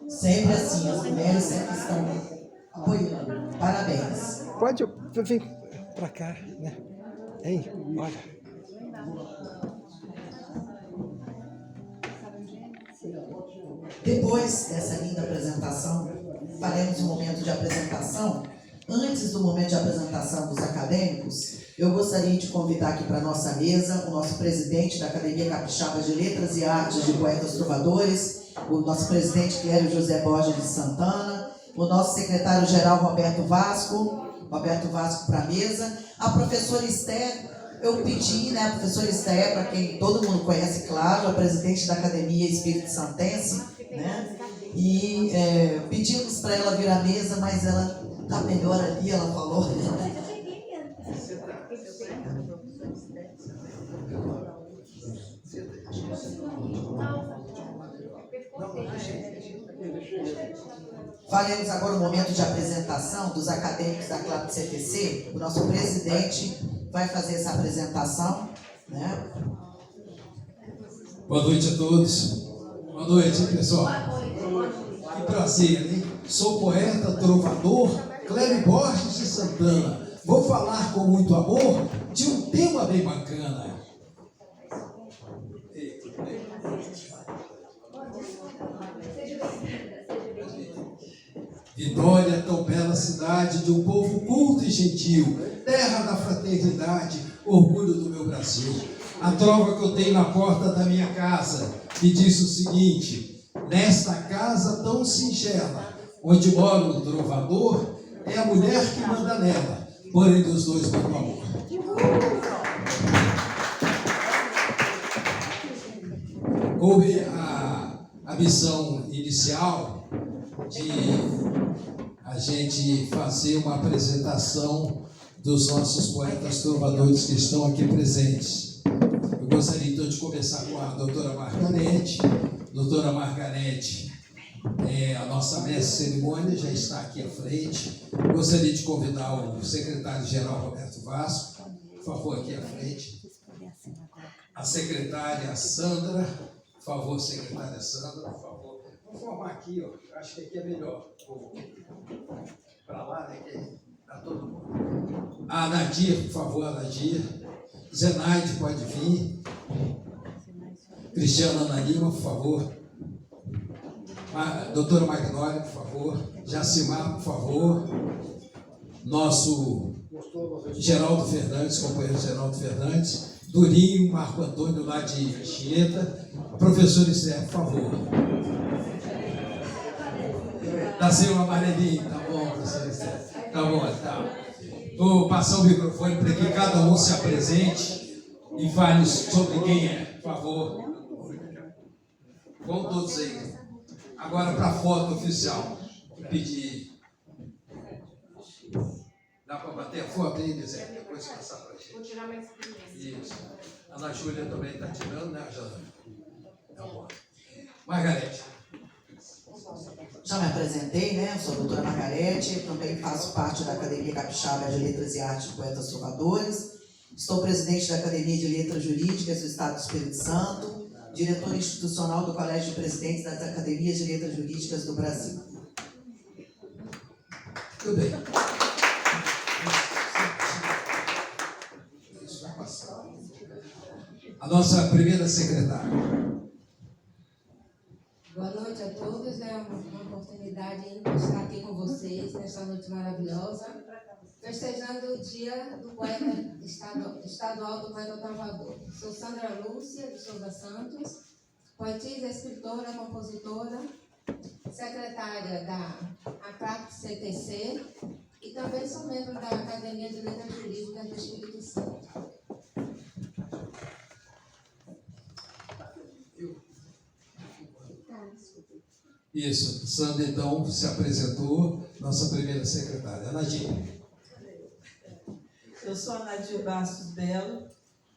Sempre assim, as mulheres sempre estão apoiando. Parabéns. Pode vir para cá, né? Hein? Olha. Depois dessa linda apresentação, faremos um momento de apresentação. Antes do momento de apresentação dos acadêmicos, eu gostaria de convidar aqui para a nossa mesa o nosso presidente da Academia Capixaba de Letras e Artes de Poetas Trovadores, o nosso presidente Clério José Borges de Santana, o nosso secretário-geral Roberto Vasco para a mesa, a professora Esther. Eu pedi, né, a professora Esther, para quem todo mundo conhece, claro, a presidente da Academia Espírito Santense, né? E pedimos para ela vir à mesa, mas ela está melhor ali, ela falou. Faremos agora um momento de apresentação dos acadêmicos da CLAP CTC. O nosso presidente vai fazer essa apresentação, né? Boa noite a todos. Boa noite, pessoal. Que prazer, hein? Sou poeta, trovador, Clério Borges de Santana. Vou falar com muito amor de um tema bem bacana. Vitória, tão bela cidade, de um povo culto e gentil, terra da fraternidade, orgulho do meu Brasil. A trova que eu tenho na porta da minha casa me diz o seguinte: nesta casa tão singela, onde mora o trovador, é a mulher que manda nela, porém dos dois muito amor. Coube a missão inicial de a gente fazer uma apresentação dos nossos poetas trovadores que estão aqui presentes. Eu gostaria então de começar com a doutora Margarete. Doutora Margarete é a nossa mestre de cerimônia, já está aqui à frente. Gostaria de convidar o secretário-geral Roberto Vasco, por favor, aqui à frente. A secretária Sandra, por favor, secretária Sandra, por favor. Vou formar aqui, ó. Acho que aqui é melhor. Para lá, né? Que está todo mundo. A Nadia, por favor, a Nadia. Zenaide, pode vir. Cristiana Ana Lima, por favor. Doutora Magnólia, por favor. Jacimar, por favor. Nosso Geraldo Fernandes, companheiro Geraldo Fernandes. Durinho, Marco Antônio, lá de Chieta. Professor Esther, por favor. Nasceu uma amarelinha, tá bom, professor Esther? Tá bom, tá. Vou passar o microfone para que cada um se apresente e fale sobre quem é, por favor. Vão todos aí. Agora para a foto oficial. Vou pedir. Dá para bater a foto aí, Zé? Depois passar para a gente. Vou tirar mais primeiro. Isso. A Ana Júlia também está tirando, né, Jana? Tá bom. Margarete. Já me apresentei, né? Eu sou a doutora Margarete, também faço parte da Academia Capixaba de Letras e Artes de Poetas Trovadores. Estou presidente da Academia de Letras Jurídicas do Estado do Espírito Santo, diretora institucional do Colégio de Presidentes das Academias de Letras Jurídicas do Brasil. Tudo bem. Isso vai passar. A nossa primeira secretária. Boa noite a todos, é uma oportunidade de estar aqui com vocês nesta noite maravilhosa, festejando o dia do poeta estadual do poeta trovador. Sou Sandra Lúcia de Souza Santos, poetisa, escritora, compositora, secretária da ACLAP CTC e também sou membro da Academia de Letras Jurídicas do Espírito Santo. Isso, Sandra então se apresentou, nossa primeira secretária. Nadir. Eu sou a Nadir Bastos Belo.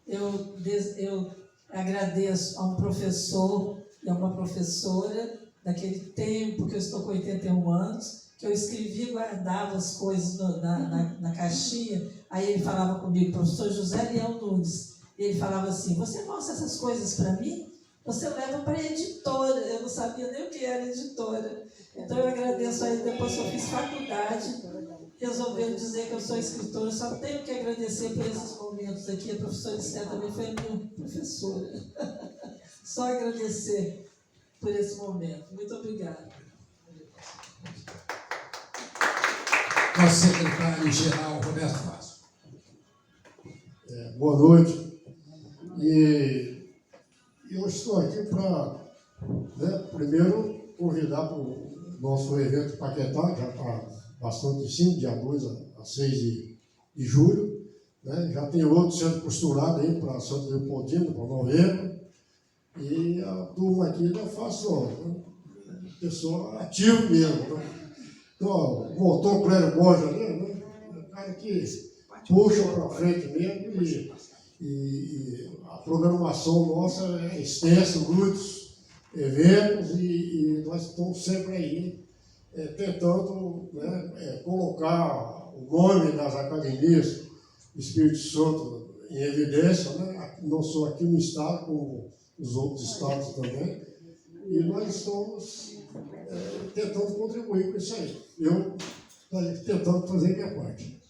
Eu agradeço a um professor e a uma professora daquele tempo que eu estou com 81 anos, que eu escrevia e guardava as coisas na caixinha. Aí ele falava comigo, professor José Leão Nunes. Ele falava assim: você mostra essas coisas para mim? você leva para a editora. Eu não sabia nem o que era editora. Então eu agradeço a ele. Depois que eu fiz faculdade, resolveram dizer que eu sou escritora. Eu só tenho que agradecer por esses momentos aqui. A professora Esther também foi minha professora. Só agradecer por esse momento. Muito obrigada. Nosso secretário-geral, Roberto Fácil. Boa noite. E eu estou aqui para, primeiro, convidar para o nosso evento Paquetá, já está bastante 5, dia 2 a 6 de julho. Já tem outro sendo costurado aí para Santo Leopoldino, para novembro. E a turma aqui não é fácil, pessoa ativa mesmo. Então, o motor Clério Borges ali, o cara que puxa para frente mesmo e a programação nossa é extensa, muitos eventos e nós estamos sempre aí tentando colocar o nome das academias do Espírito Santo em evidência, não só aqui no estado, como nos outros estados também, e nós estamos tentando contribuir com isso aí. Eu estou tentando fazer a minha parte.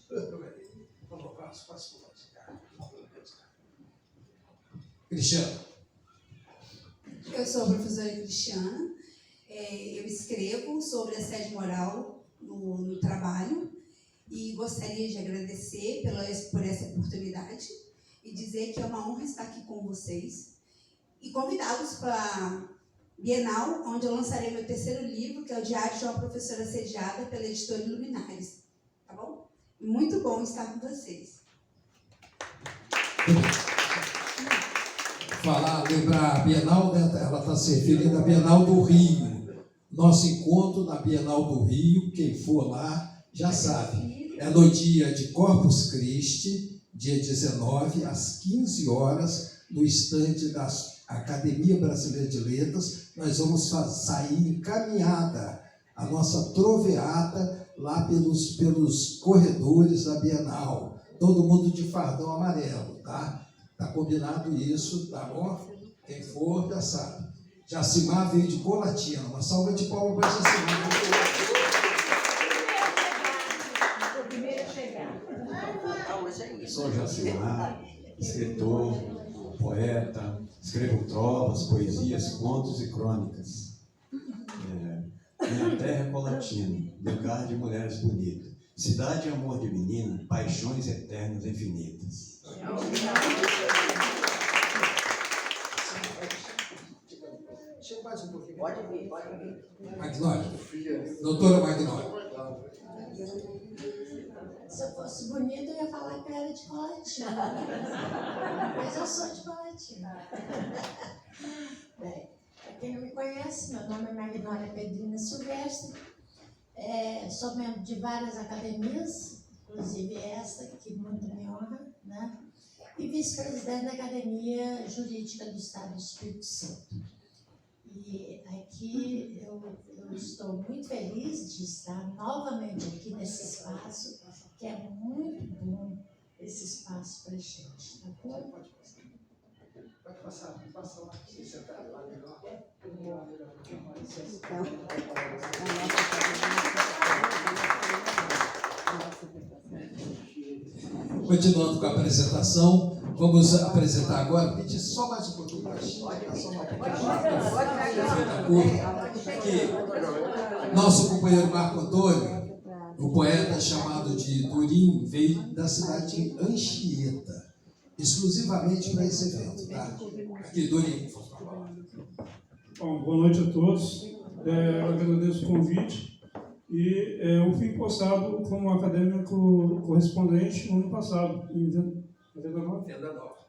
Cristiano. Eu sou a professora Cristiana. Eu escrevo sobre assédio moral no trabalho e gostaria de agradecer por essa oportunidade e dizer que é uma honra estar aqui com vocês e convidá-los para a Bienal, onde eu lançarei meu 3º livro, que é o Diário de uma Professora Assediada, pela editora Iluminares. Tá bom? Muito bom estar com vocês. Lembrar a Bienal, ela está se referindo à Bienal do Rio. Nosso encontro na Bienal do Rio, quem for lá já sabe, é no dia de Corpus Christi, dia 19, às 15 horas, no estande da Academia Brasileira de Letras. Nós vamos sair encaminhada a nossa troveata lá pelos corredores da Bienal. Todo mundo de fardão amarelo, tá? Tá combinado isso, tá bom? Quem for já sabe. Jacimar veio de Colatina. Uma salva de palmas para Jacimar. Sou Jacimar, escritor, poeta, escrevo trovas, poesias, contos e crônicas. Minha terra é Colatina, lugar de mulheres bonitas. Cidade e amor de menina, paixões eternas infinitas. Pode vir. Magnólia. Doutora Magnólia. Se eu fosse bonita, eu ia falar que eu era de Colatina. Mas eu sou de Colatina. Bem, para quem não me conhece, meu nome é Magnólia Pedrina Silvestre. Sou membro de várias academias, inclusive esta, que muito me honra, e vice-presidente da Academia Jurídica do Estado do Espírito Santo. E aqui eu estou muito feliz de estar novamente aqui nesse espaço, que é muito bom esse espaço para a gente. Tá bom? Pode passar lá. Se sentar lá melhor. Continuando com a apresentação, vamos apresentar agora. Pedir só mais um pouquinho. Nosso companheiro Marco Antônio, o poeta chamado de Turim, veio da cidade de Anchieta, exclusivamente para esse evento, tá? Aqui, Turim. Bom, boa noite a todos. Eu agradeço o convite e eu fui postado como acadêmico correspondente no ano passado, em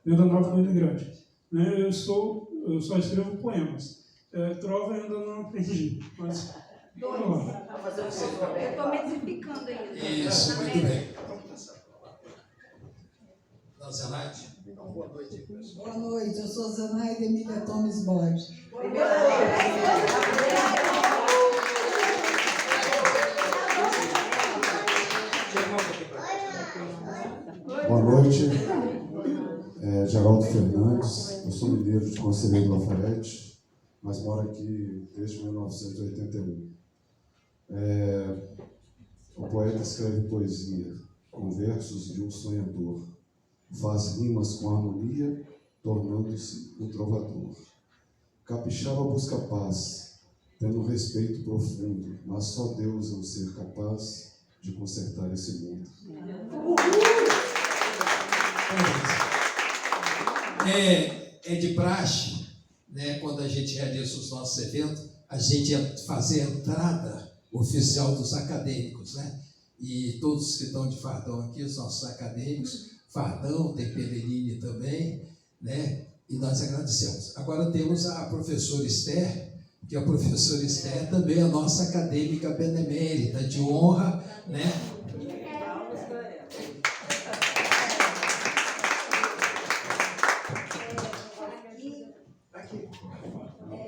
Venda Nova do Imigrante. Eu só escrevo poemas. Trova ainda não aprendi, mas vamos lá. Eu estou me desempicando ainda. Isso, muito bem. Zenaide. Boa noite, pessoal. Boa noite, eu sou Zenaide Emília Tomes Borges. Boa noite, Geraldo Fernandes, eu sou sou mineiro de Conselheiro Lafayette, mas moro aqui desde 1981. O poeta escreve poesia com versos de um sonhador, faz rimas com harmonia, tornando-se um trovador. Capixaba busca paz, tendo um respeito profundo, mas só Deus é um ser capaz de consertar esse mundo. É de praxe, né, quando a gente realiza os nossos eventos, a gente fazer a entrada oficial dos acadêmicos, né? E todos que estão de fardão aqui, os nossos acadêmicos, fardão, tem Pellegrini também, né? E nós agradecemos. Agora temos a professora Esther, que a professora Esther também é a nossa acadêmica benemérita, de honra, né?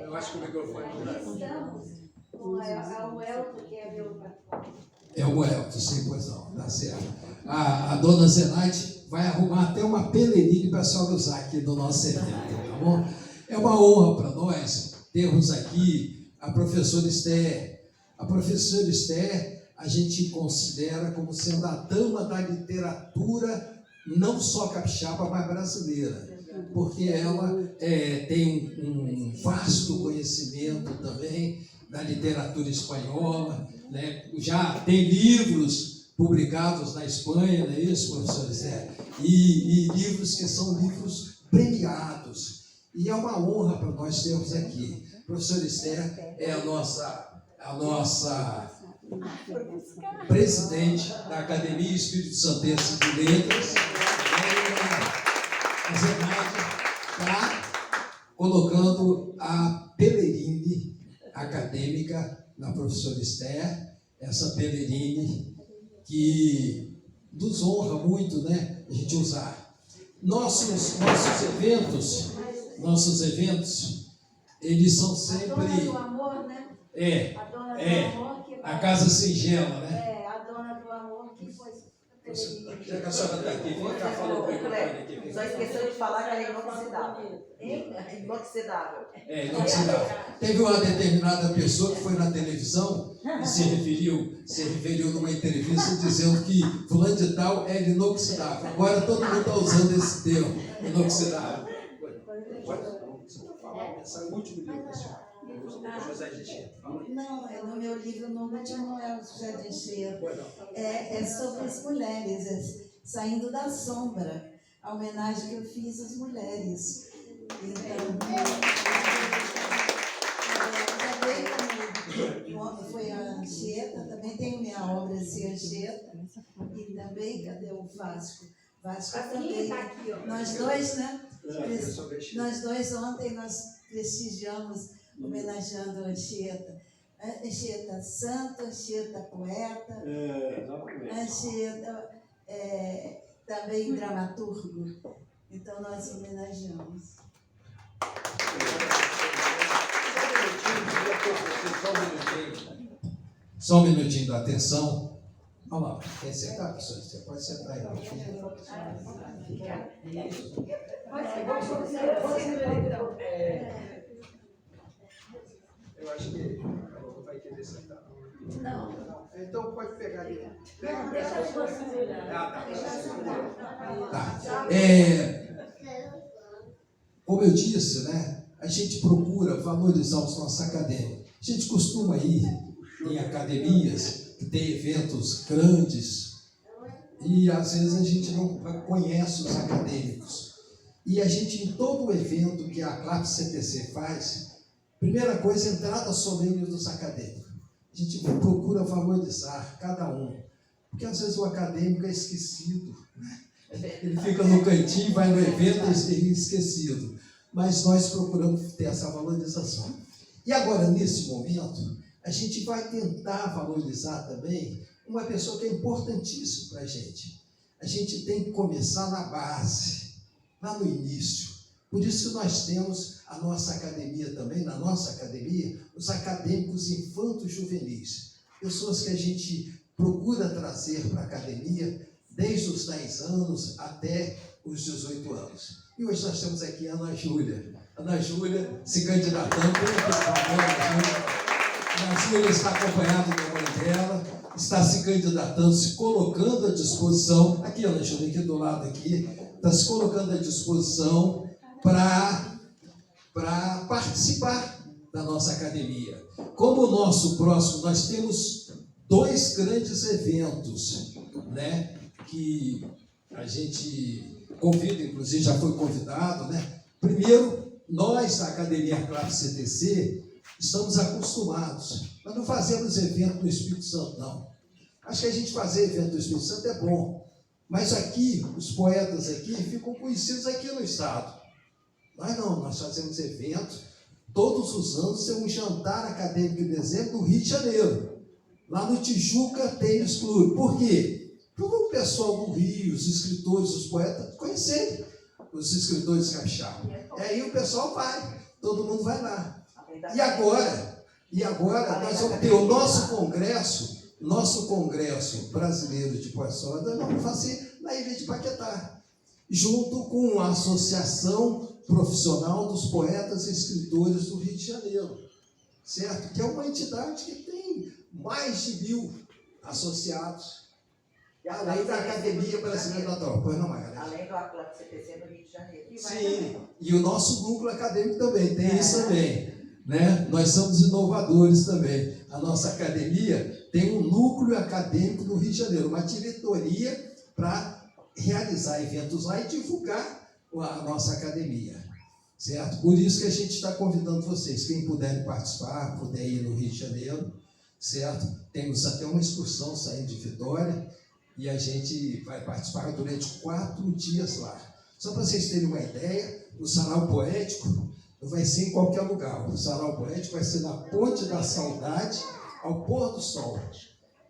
Eu acho que o microfone é o Elton, sim, pois não, tá certo. A dona Zenaide vai arrumar até uma Pellegrini para a senhora usar aqui no nosso evento, tá bom? É uma honra para nós termos aqui a professora Esther. A professora Esther, a gente considera como sendo a dama da literatura, não só capixaba, mas brasileira, porque ela tem um vasto conhecimento também da literatura espanhola, né? Já tem livros publicados na Espanha, não é isso, professor Esther? E livros que são livros premiados. E é uma honra para nós termos aqui. Professor Esther é a nossa presidente da Academia Espírito Santense de Letras. A Zenaide está colocando a Pellegrini acadêmica na professora Esther, essa Pellegrini que nos honra muito, né, a gente usar. Nossos eventos, eles são sempre... A dona do amor, né? A dona do amor que a casa singela, né? A dona do amor que foi... Já que a senhora está aqui, vem cá, fala um pouco aqui. Só esqueceu de falar que ela é inoxidável. Inoxidável. Inoxidável. Teve uma determinada pessoa que foi na televisão e se referiu numa entrevista dizendo que fulano de tal é inoxidável. Agora todo mundo está usando esse termo, inoxidável. Esse é o último livro da senhora. José de Enxerto. Não, no meu livro, no último não é o José de Enxerto. É sobre as mulheres, saindo da sombra, a homenagem que eu fiz às mulheres. Então, também foi a Anchieta, também tenho minha obra assim, Anchieta, e também, cadê o Vasco? Vasco também. Nós dois, né? Nós dois ontem nós prestigiamos, homenageando a Anchieta. Anchieta santo, Anchieta poeta, Anchieta também dramaturgo. Então nós homenageamos. Só um minutinho da atenção. Vamos lá, quer sentar, professor? Você pode sentar aí. Eu acho que ela vai querer sentar. Não. Então pode pegar ali. Como eu disse, né? A gente procura valorizar os nossos acadêmicos. A gente costuma ir em academias que tem eventos grandes e às vezes a gente não conhece os acadêmicos. E a gente, em todo o evento que a CLAP CTC faz, primeira coisa, entrada solene dos acadêmicos. A gente procura valorizar cada um, porque às vezes o acadêmico é esquecido, né? Ele fica no cantinho, vai no evento e é esquecido. Mas nós procuramos ter essa valorização. E agora, nesse momento, a gente vai tentar valorizar também uma pessoa que é importantíssima para a gente. A gente tem que começar na base, lá no início. Por isso que nós temos a nossa academia também, na nossa academia, os acadêmicos infantos juvenis. Pessoas que a gente procura trazer para a academia desde os 10 anos até os 18 anos. E hoje nós temos aqui a Ana Júlia. Ana Júlia se candidatando. Ana Júlia está acompanhada da mãe dela, está se candidatando, se colocando à disposição. Aqui, Ana Júlia, aqui do lado aqui, está se colocando à disposição para participar da nossa academia. Como o nosso próximo, nós temos 2 grandes eventos, né, que a gente convida, inclusive já foi convidado, né? Primeiro, nós, da Academia Claro CTC, estamos acostumados. Nós não fazemos evento no Espírito Santo, não. Acho que a gente fazer evento no Espírito Santo é bom, mas aqui, os poetas aqui ficam conhecidos aqui no estado. Nós não, nós fazemos eventos, todos os anos tem um jantar acadêmico em dezembro no Rio de Janeiro. Lá no Tijuca Tênis Clube. Por quê? Porque o pessoal do Rio, os escritores, os poetas, conhecerem os escritores capixabas. E aí o pessoal vai, todo mundo vai lá. E agora nós vamos ter o nosso congresso brasileiro de poesia, nós vamos fazer na Ilha de Paquetá, junto com a Associação Profissional dos Poetas e Escritores do Rio de Janeiro, certo? Que é uma entidade que tem mais de 1000 associados, além da Academia Brasileira da Tropa. Pois não, Magalhães? Além do Aclato CTC no Rio de Janeiro. Sim, e o nosso núcleo acadêmico também, tem isso também. Né? Nós somos inovadores também. A nossa academia tem um núcleo acadêmico no Rio de Janeiro, uma diretoria para realizar eventos lá e divulgar a nossa academia, certo? Por isso que a gente está convidando vocês, quem puder participar, puder ir no Rio de Janeiro, certo? Temos até uma excursão saindo de Vitória e a gente vai participar durante 4 dias lá. Só para vocês terem uma ideia, o Sarau Poético não vai ser em qualquer lugar. O Sarau Poético vai ser na Ponte da Saudade, ao pôr do sol,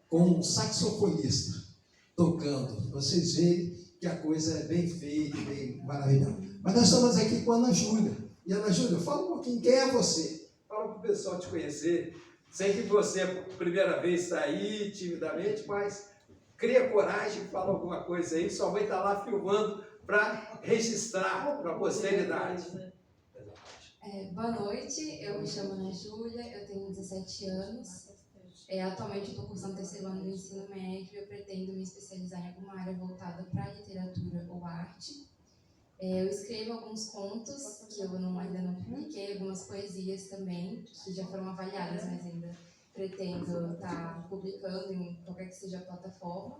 com um saxofonista tocando. Vocês veem que a coisa é bem feita, bem maravilhosa. Mas nós estamos aqui com a Ana Júlia. E Ana Júlia, fala um pouquinho, quem é você? Fala para o pessoal te conhecer. Sei que você, primeira vez, está aí, timidamente, mas cria coragem, fala alguma coisa aí. Sua mãe está lá filmando para registrar para a posteridade. Boa noite, eu me chamo Ana Júlia, eu tenho 17 anos. Atualmente eu estou cursando 3º ano do ensino médio e eu pretendo me especializar em alguma área voltada para a literatura ou arte. Eu escrevo alguns contos que eu ainda não publiquei, algumas poesias também, que já foram avaliadas, mas ainda pretendo estar publicando em qualquer que seja a plataforma.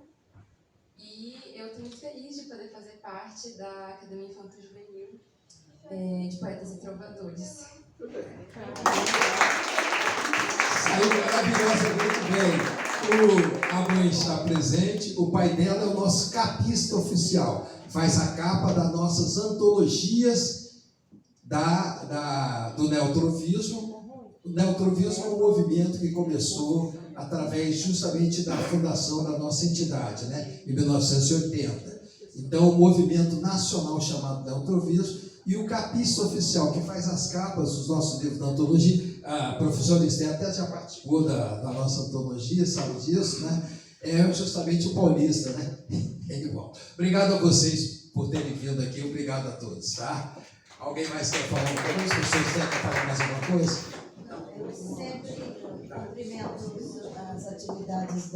E eu estou muito feliz de poder fazer parte da Academia Infantil Juvenil de Poetas e Trovadores. Saiu maravilhosa, muito bem. A mãe está presente, o pai dela é o nosso capista oficial, faz a capa das nossas antologias do neotrovismo. O neotrovismo é um movimento que começou através justamente da fundação da nossa entidade, né, em 1980. Então, o movimento nacional chamado neotrovismo e o capista oficial, que faz as capas dos nossos livros da antologia, a professora Esther até já participou da nossa antologia, sabe disso, né? É justamente o paulista, né? É igual. Obrigado a vocês por terem vindo aqui, obrigado a todos, tá? Alguém mais quer falar alguma coisa? Os professores querem falar mais alguma coisa? Eu sempre cumprimento as atividades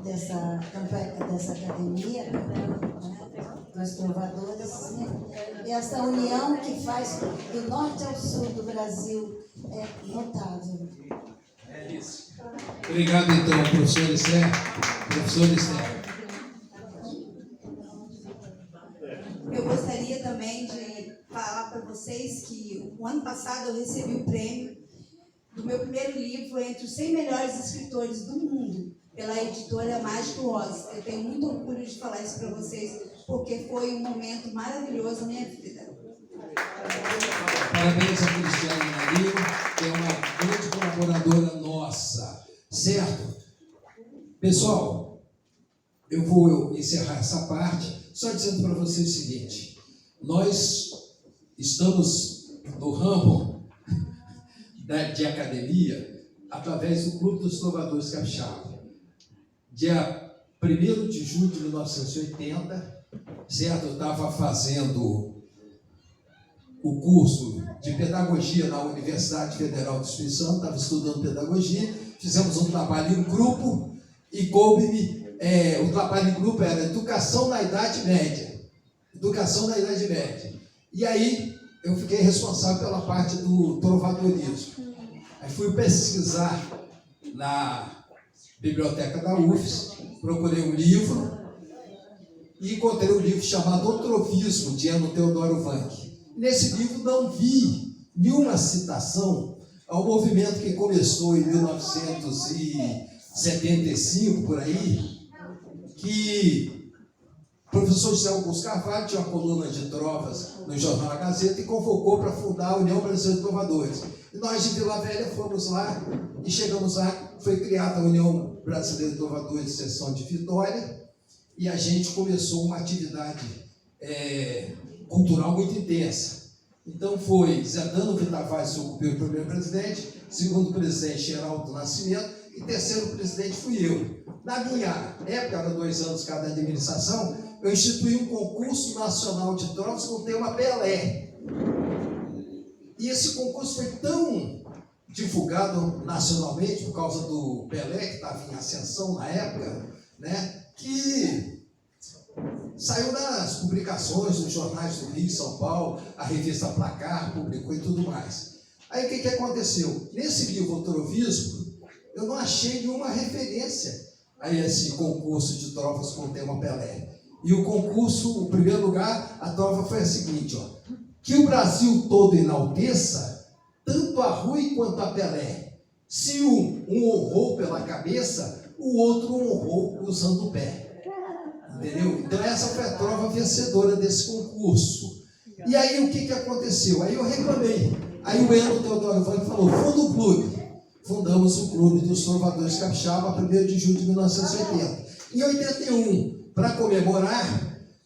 dessa academia, dos trovadores, e essa união que faz do norte ao sul do Brasil é notável. É isso. Obrigado, então, professor Esther. Professor Esther. Eu gostaria também de falar para vocês que o ano passado eu recebi o prêmio do meu primeiro livro entre os 100 melhores escritores do mundo, pela editora Mágico Oz. Eu tenho muito orgulho de falar isso para vocês, porque foi um momento maravilhoso na minha vida. Parabéns a Cristiane Marinho, que é uma grande colaboradora nossa, certo? Pessoal, eu vou encerrar essa parte só dizendo para vocês o seguinte: nós estamos no ramo de academia através do Clube dos Trovadores Capixaba. Dia 1º de julho de 1980, certo? Eu estava fazendo o curso de pedagogia na Universidade Federal do Espírito Santo, estava estudando pedagogia, fizemos um trabalho em grupo e coube-me, o trabalho em grupo era educação na Idade Média. Educação na Idade Média. E aí eu fiquei responsável pela parte do trovadorismo. Aí fui pesquisar na biblioteca da UFES, procurei um livro e encontrei um livro chamado O Trovismo, de Eno Teodoro Vanck. Nesse livro não vi nenhuma citação ao movimento que começou em 1975, por aí, que o professor José Augusto Carvalho tinha uma coluna de trovas no Jornal A Gazeta e convocou para fundar a União Brasileira de Trovadores. E nós de Vila Velha fomos lá e chegamos lá, foi criada a União Brasileira de Trovadores, seção de Vitória, e a gente começou uma atividade cultural muito intensa. Então foi Zé Dano Vitavares, o primeiro presidente, segundo presidente Geraldo Nascimento, e terceiro presidente fui eu. Na minha época, era 2 anos cada administração, eu instituí um concurso nacional de trovas com o tema Pelé. E esse concurso foi tão divulgado nacionalmente por causa do Pelé, que estava em ascensão na época, né, que saiu nas publicações, nos jornais do Rio e São Paulo, a revista Placar publicou e tudo mais. Aí o que aconteceu? Nesse livro, O Trovismo, eu não achei nenhuma referência a esse concurso de trovas com o tema Pelé. E o concurso, o primeiro lugar, a trova foi a seguinte, ó: que o Brasil todo enalteça tanto a Rui quanto a Pelé. Se um honrou pela cabeça, o outro honrou usando o pé. Entendeu? Então essa foi a trova vencedora desse concurso. E aí o que aconteceu? Aí eu reclamei. Aí o Eno Teodoro Vanck falou: funda o clube. Fundamos o Clube dos Trovadores Capixaba, 1º de julho de 1980. Em 81, para comemorar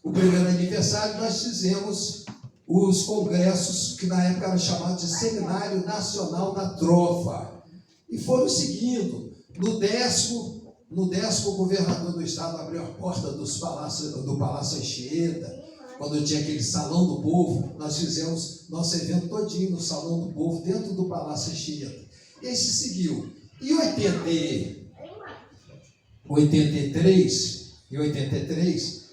o primeiro aniversário, nós fizemos os congressos, que na época eram chamados de Seminário Nacional da Trova. E foram seguindo. No décimo, o governador do estado abriu a porta do Palácio Anchieta, quando tinha aquele Salão do Povo, nós fizemos nosso evento todinho no Salão do Povo, dentro do Palácio Anchieta. E aí se seguiu. Em 83,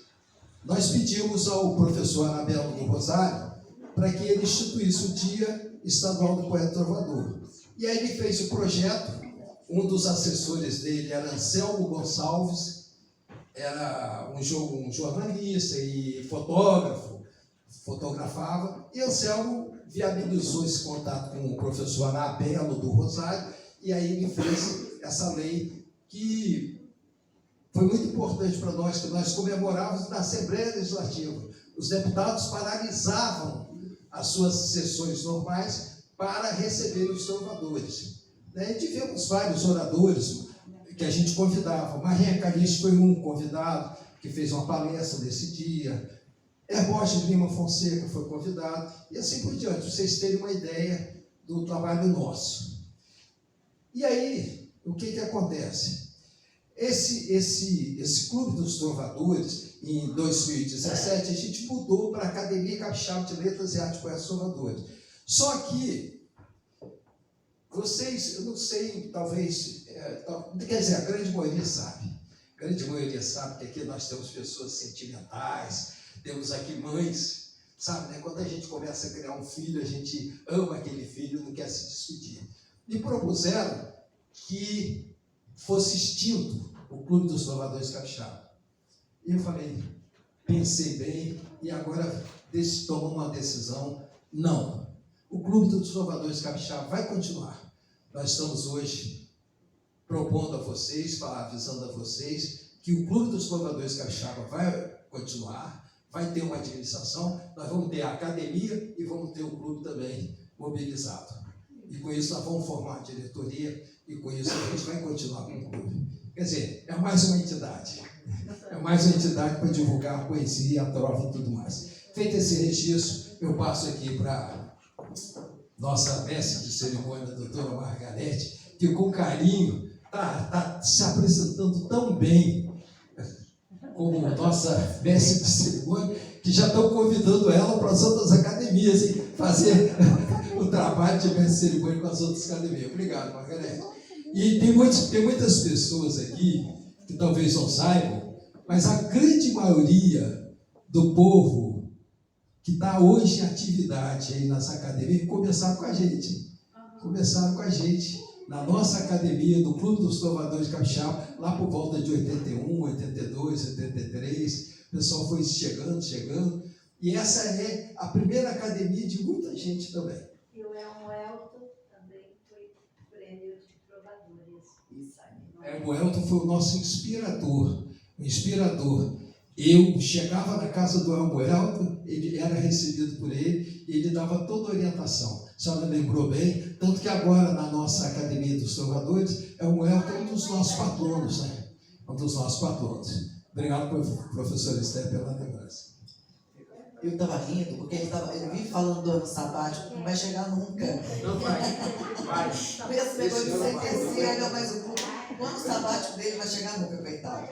nós pedimos ao professor Anabelo do Rosário para que ele instituísse o Dia Estadual do Poeta Trovador. E aí ele fez o projeto. Um dos assessores dele era Anselmo Gonçalves, era um jornalista e fotógrafo, fotografava, e Anselmo viabilizou esse contato com o professor Anabelo do Rosário, e aí ele fez essa lei que foi muito importante para nós, que nós comemorávamos na Assembleia Legislativa. Os deputados paralisavam as suas sessões normais para receber os trovadores. E tivemos vários oradores que a gente convidava. Marinha Calixto foi um convidado que fez uma palestra nesse dia. Herborges de Lima Fonseca foi convidado. E assim por diante, para vocês terem uma ideia do trabalho nosso. E aí, o que acontece? Esse Clube dos Trovadores, em 2017, a gente mudou para a Academia Capixaba de Letras e Artes Poetas Trovadores. Só que vocês, eu não sei, talvez, quer dizer, a grande maioria sabe. A grande maioria sabe que aqui nós temos pessoas sentimentais, temos aqui mães, sabe, né? Quando a gente começa a criar um filho, a gente ama aquele filho e não quer se despedir. Me propuseram que fosse extinto o Clube dos Trovadores Capixaba. E eu falei, pensei bem, e agora tomamos uma decisão, não. O Clube dos Trovadores Capixaba vai continuar. Nós estamos hoje propondo a vocês, avisando a vocês, que o Clube dos Trovadores Capixaba vai continuar, vai ter uma administração, nós vamos ter a academia e vamos ter o clube também mobilizado. E com isso nós vamos formar a diretoria e com isso a gente vai continuar com o clube. Quer dizer, é mais uma entidade. É mais uma entidade para divulgar a poesia, a trova e tudo mais. Feito esse registro, eu passo aqui para nossa mestre de cerimônia, a doutora Margarete, que com carinho está se apresentando tão bem. como nossa mestre de cerimônia, que já estão convidando ela para as outras academias e fazer o trabalho de mestre de cerimônia com as outras academias. Obrigado, Margarete. E tem muitas pessoas aqui que talvez não saibam, mas a grande maioria do povo que está hoje em atividade aí nas academias começaram com a gente. Começaram com a gente na nossa academia, do Clube dos Trovadores de Capixaba, lá por volta de 81, 82, 83. O pessoal foi chegando. E essa é a primeira academia de muita gente também. E o Elton também foi prêmio de trovadores. O Elton foi o nosso inspirador. Eu chegava na casa do Elton, ele era recebido por ele, e ele dava toda a orientação. A senhora lembrou bem, tanto que agora na nossa Academia dos Trovadores, o Elton é um dos nossos patronos, né? Um dos nossos patronos. Obrigado, professor Esther, pela lembrança. Eu estava rindo, porque ele vive falando do ano sabático, não vai chegar nunca. Não vai. Esse negócio de CTC, ainda mais o ano sabático dele vai chegar nunca, coitado.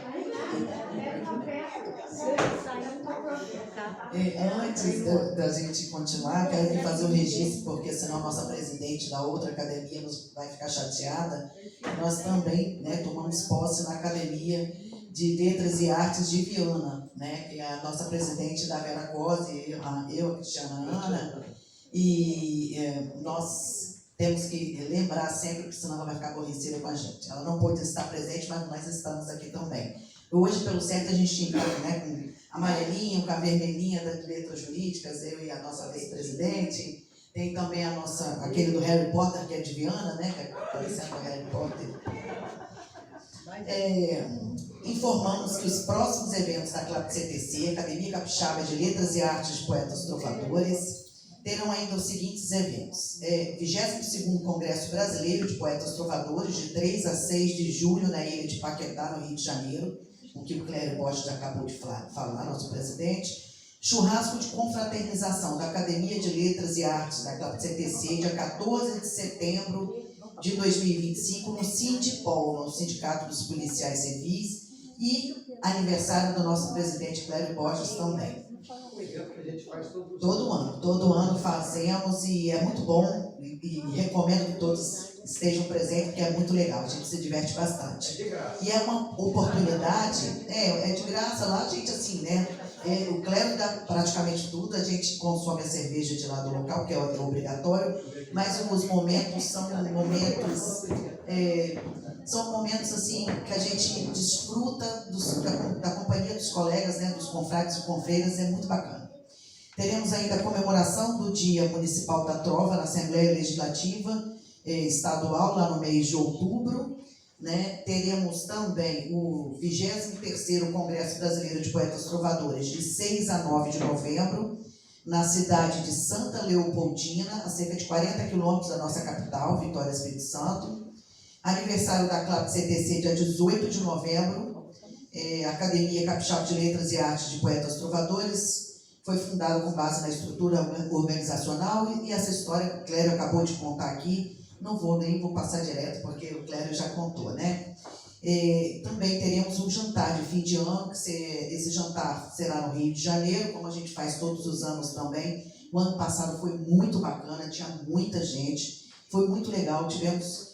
Antes da gente continuar, quero aqui fazer o registro, porque senão a nossa presidente da outra academia vai ficar chateada. Nós também, né, tomamos posse na Academia de Letras e Artes de Viana, né, que é a nossa presidente da Vera Cosi, eu, a Cristiana Ana, e nós temos que lembrar sempre, porque senão ela vai ficar aborrecida com a gente. Ela não pôde estar presente, mas nós estamos aqui também. Hoje, pelo certo, a gente tinha, né, com a amarelinha, com a vermelhinha das letras jurídicas, eu e a nossa vice-presidente. Tem também aquele do Harry Potter, que é de Viana, né, que é parecendo o Harry Potter. Informamos que os próximos eventos da Clap CTC, Academia Capixaba de Letras e Artes de Poetas Trovadores, terão ainda os seguintes eventos. 22º Congresso Brasileiro de Poetas Trovadores, de 3 a 6 de julho, na ilha de Paquetá, no Rio de Janeiro, o que o Clério Bosch já acabou de falar, nosso presidente. Churrasco de confraternização da Academia de Letras e Artes da Clap CTC, dia 14 de setembro de 2025, no Sindipol, no Sindicato dos Policiais Civis, e aniversário do nosso presidente Clério Borges também. Todo ano fazemos, e é muito bom, e recomendo que todos estejam presentes, porque é muito legal, a gente se diverte bastante. E é uma oportunidade, é de graça lá, a gente assim, né? O Clério dá praticamente tudo, a gente consome a cerveja de lá do local, que é obrigatório, mas os momentos são momentos assim que a gente desfruta da companhia dos colegas, né, dos confrades e confreiras, é muito bacana. Teremos ainda a comemoração do Dia Municipal da Trova na Assembleia Legislativa Estadual, lá no mês de outubro. Né? Teremos também o 23º Congresso Brasileiro de Poetas Trovadores, de 6 a 9 de novembro, na cidade de Santa Leopoldina, a cerca de 40 quilômetros da nossa capital, Vitória, Espírito Santo. Aniversário da Clap CTC, dia 18 de novembro, a Academia Capixaba de Letras e Artes de Poetas Trovadores, foi fundada com base na estrutura organizacional, e essa história que o Clério acabou de contar aqui, não vou passar direto, porque o Clério já contou, né? Também teremos um jantar de fim de ano, que esse jantar será no Rio de Janeiro, como a gente faz todos os anos também. O ano passado foi muito bacana, tinha muita gente, foi muito legal, tivemos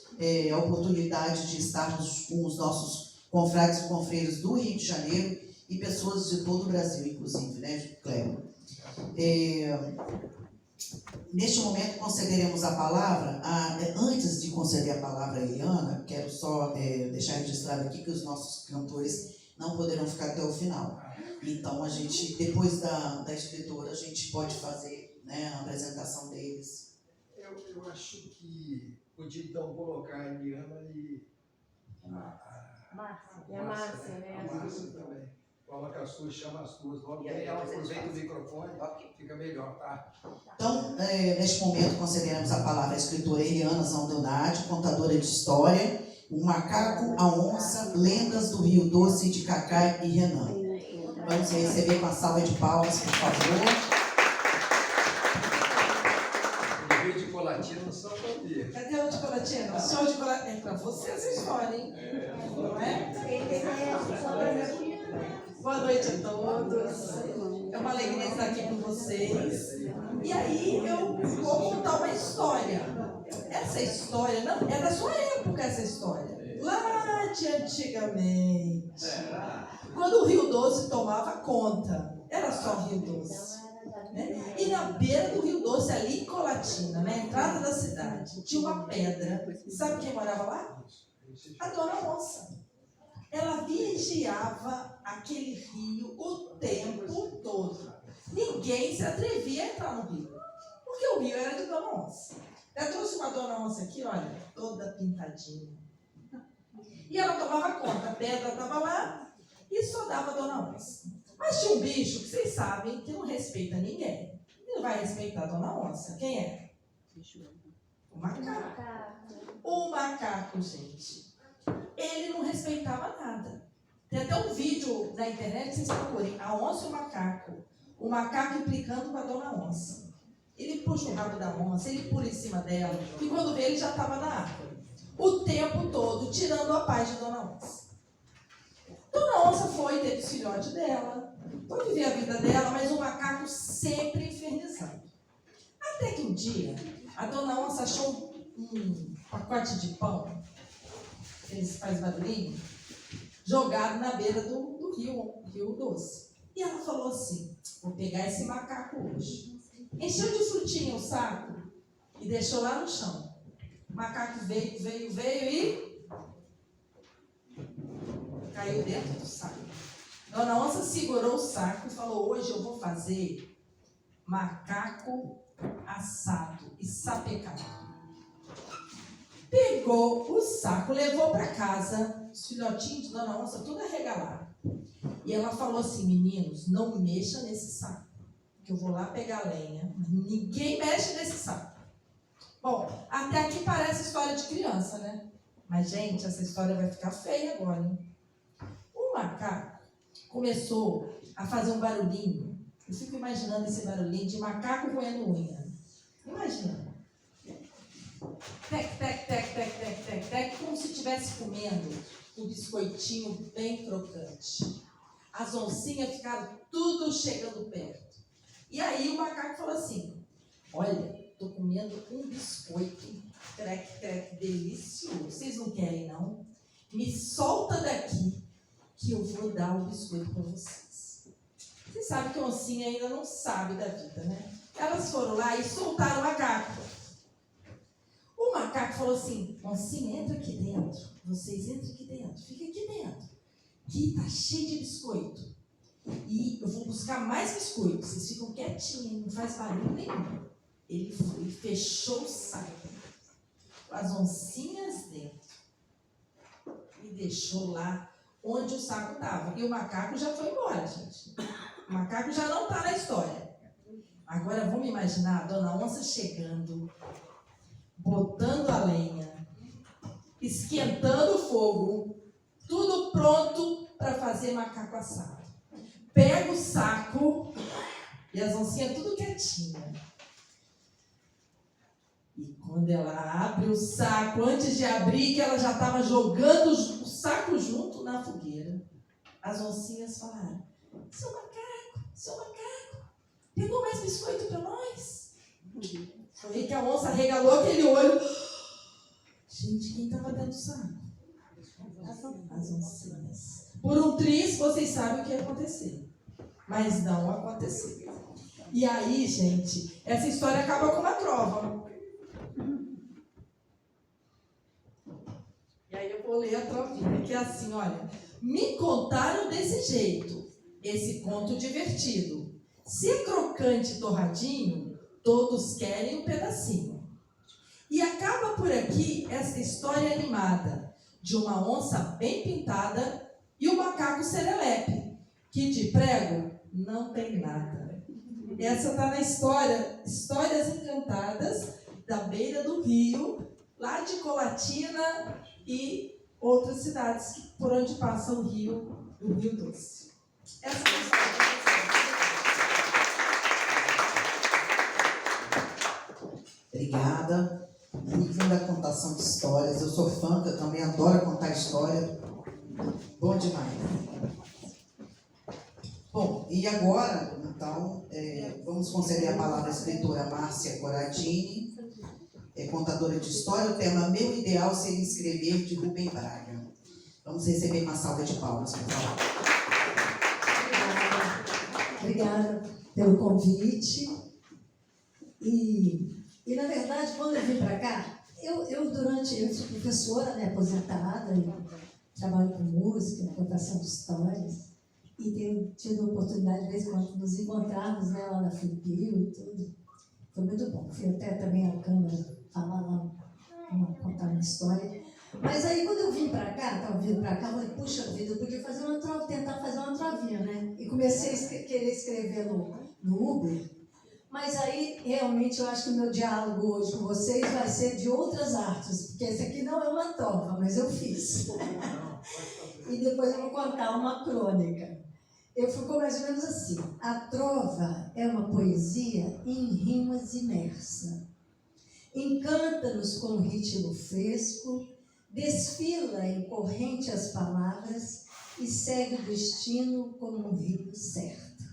a oportunidade de estarmos com os nossos confrades e confreiros do Rio de Janeiro e pessoas de todo o Brasil, inclusive, né, Clério? Neste momento, concederemos a palavra, antes de conceder a palavra a Eliana, quero só deixar registrado aqui que os nossos cantores não poderão ficar até o final. Então, a gente, depois da escritora, a gente pode fazer, né, a apresentação deles. Eu acho que podia, então, colocar a Eliana e a Márcia, né? A Márcia também. Coloca as suas, chama as suas. Logo bem, ela aproveita o microfone, fica melhor, tá? Então, neste momento, concederemos a palavra à escritora Eliana Zandonati, contadora de história, O Macaco, a Onça, Lendas do Rio Doce, de Cacá e Renan. Vamos receber com a salva de palmas, por favor. O Rio de Colatina só pra ver. Cadê o de Colatina? Só o de Colatina. É pra você essa história, hein? Não é? Boa É uma alegria estar aqui com vocês. E aí eu vou contar uma história. Essa história, não, é da sua época essa história. Lá de antigamente. Quando o Rio Doce tomava conta. Era só Rio Doce. Né? E na beira do Rio Doce, ali em Colatina, na entrada da cidade, tinha uma pedra. Sabe quem morava lá? A Dona Onça. Ela vigiava aquele rio o tempo todo. Ninguém se atrevia a entrar no rio, porque o rio era de Dona Onça. Eu trouxe uma Dona Onça aqui, olha, toda pintadinha. E ela tomava conta, a pedra estava lá e só dava Dona Onça. Mas tinha um bicho que vocês sabem que não respeita ninguém. E não vai respeitar a Dona Onça. Quem é? O macaco. O macaco, gente. Ele não respeitava nada. Tem até um vídeo na internet, vocês procurem, a onça e o macaco implicando com a Dona Onça. Ele puxa o rabo da onça, ele pula em cima dela, e quando vê, ele já estava na árvore. O tempo todo, tirando a paz de Dona Onça. Dona Onça foi ter o filhote dela, foi viver a vida dela, mas o macaco sempre infernizando. Até que um dia, a Dona Onça achou um pacote de pão, eles fazem barulhinho, jogado na beira do rio Doce. E ela falou assim, vou pegar esse macaco hoje. Encheu de frutinha o saco e deixou lá no chão. O macaco veio e caiu dentro do saco. Dona Onça segurou o saco e falou, hoje eu vou fazer macaco assado e sapecado. Pegou o saco, levou para casa, os filhotinhos de Dona Onça tudo arregalado. E ela falou assim, meninos, não mexa nesse saco, que eu vou lá pegar lenha. Ninguém mexe nesse saco. Bom, até aqui parece história de criança, né? Mas, gente, essa história vai ficar feia agora, hein? O macaco começou a fazer um barulhinho. Eu fico imaginando esse barulhinho de macaco roendo unha. Imagina. Tec, tec, tec, tec, tec, tec, tec, como se estivesse comendo um biscoitinho bem crocante. As oncinhas ficaram tudo chegando perto. E aí o macaco falou assim, olha, estou comendo um biscoito, crec, crec, delicioso. Vocês não querem, não? Me solta daqui, que eu vou dar o biscoito para vocês. Vocês sabem que a oncinha ainda não sabe da vida, né? Elas foram lá e soltaram o macaco. O macaco falou assim, oncinha, entra aqui dentro. Vocês entram aqui dentro, fica aqui dentro. Aqui tá cheio de biscoito. E eu vou buscar mais biscoito. Vocês ficam quietinhos, não faz barulho nenhum. Ele foi e fechou o saco. As oncinhas dentro. E deixou lá onde o saco estava. E o macaco já foi embora, gente. O macaco já não está na história. Agora vamos imaginar a Dona Onça chegando, botando a lenha, esquentando o fogo, tudo pronto para fazer macaco assado. Pega o saco e as oncinhas tudo quietinha. E quando ela abre o saco, antes de abrir, que ela já estava jogando o saco junto na fogueira, as oncinhas falaram, seu macaco, pegou mais biscoito para nós? Foi aí que a onça regalou aquele olho. Gente, quem estava dentro do saco? As oncinhas. Por um triz, vocês sabem o que ia acontecer. Mas não aconteceu. E aí, gente, essa história acaba com uma trova. E aí eu vou ler a trovinha, que é assim, olha. Me contaram desse jeito, esse conto divertido. Se é crocante e torradinho, todos querem um pedacinho. E acaba por aqui essa história animada de uma onça bem pintada e um macaco serelepe, que de prego não tem nada. Essa está na história, Histórias Encantadas, da beira do rio, lá de Colatina e outras cidades por onde passa o Rio Doce. Essa é a história. Obrigada. Muito linda a contação de histórias. Eu sou fã, que eu também adoro contar história. Bom demais. Bom, e E agora, então, vamos conceder a palavra à escritora Márcia Coradini, contadora de história. O tema Meu Ideal Seria Escrever, de Rubem Braga. Vamos receber uma salva de palmas, por favor. Obrigada pelo convite. E na verdade, quando eu vim para cá, eu sou professora, né, aposentada, e trabalho com música, contação de histórias, e tenho tido a oportunidade, de vez em quando, de nos encontrarmos, né, lá na Filipil e tudo. Foi muito bom. Fui até também à Câmara falar lá, contar uma história. Mas aí, quando eu vim para cá, estava vindo para cá, eu falei, puxa vida, eu podia fazer tentar fazer uma trovinha, né? E comecei a querer escrever no Uber. Mas aí, realmente, eu acho que o meu diálogo hoje com vocês vai ser de outras artes, porque esse aqui não é uma trova, mas eu fiz. E depois eu vou contar uma crônica. Ficou mais ou menos assim. A trova é uma poesia em rimas imersa. Encanta-nos com um ritmo fresco, desfila em corrente as palavras e segue o destino como um rio certo.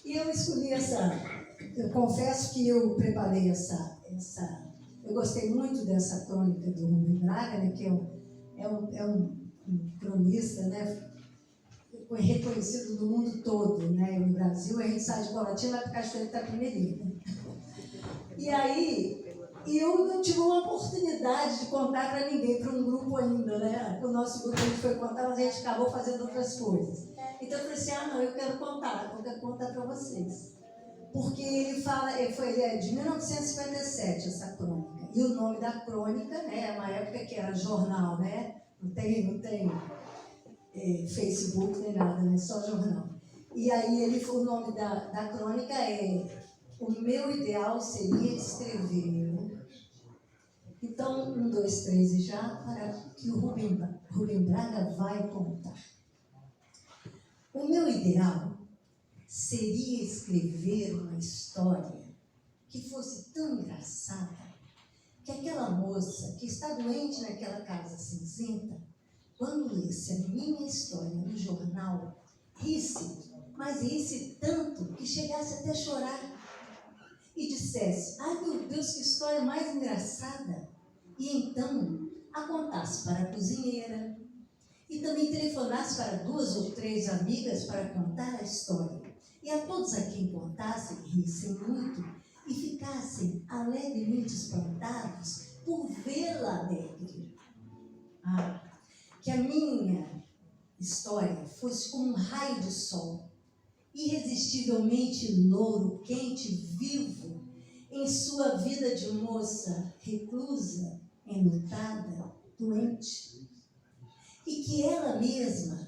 E eu escolhi eu confesso que eu preparei eu gostei muito dessa crônica do Rubem Braga, né, que é um cronista, né, reconhecido no mundo todo, né, no Brasil, a gente sai de Colatina e vai para Cachoeiro de Itapemirim, né? E aí, eu não tive uma oportunidade de contar para ninguém, para um grupo ainda, né? O nosso grupo a gente foi contar, mas a gente acabou fazendo outras coisas. Então eu falei assim, não, eu quero contar para vocês. Porque ele é de 1957, essa crônica. E o nome da crônica, né, é uma época que era jornal, né? Não tem Facebook nem nada, né? Só jornal. E aí o nome da crônica é O Meu Ideal Seria Escrever. Então, 1, 2, 3 e já, para que o Rubem Braga vai contar. O meu ideal seria escrever uma história que fosse tão engraçada que aquela moça que está doente naquela casa cinzenta, quando lesse a minha história no jornal, risse, mas risse tanto que chegasse até a chorar e dissesse, ai meu Deus, que história mais engraçada! E então a contasse para a cozinheira e também telefonasse para 2 ou 3 amigas para contar a história. E a todos a quem contassem, rissem muito e ficassem alegremente espantados por vê-la alegre. Que a minha história fosse como um raio de sol, irresistivelmente louro, quente, vivo, em sua vida de moça reclusa, enlutada, doente. E que ela mesma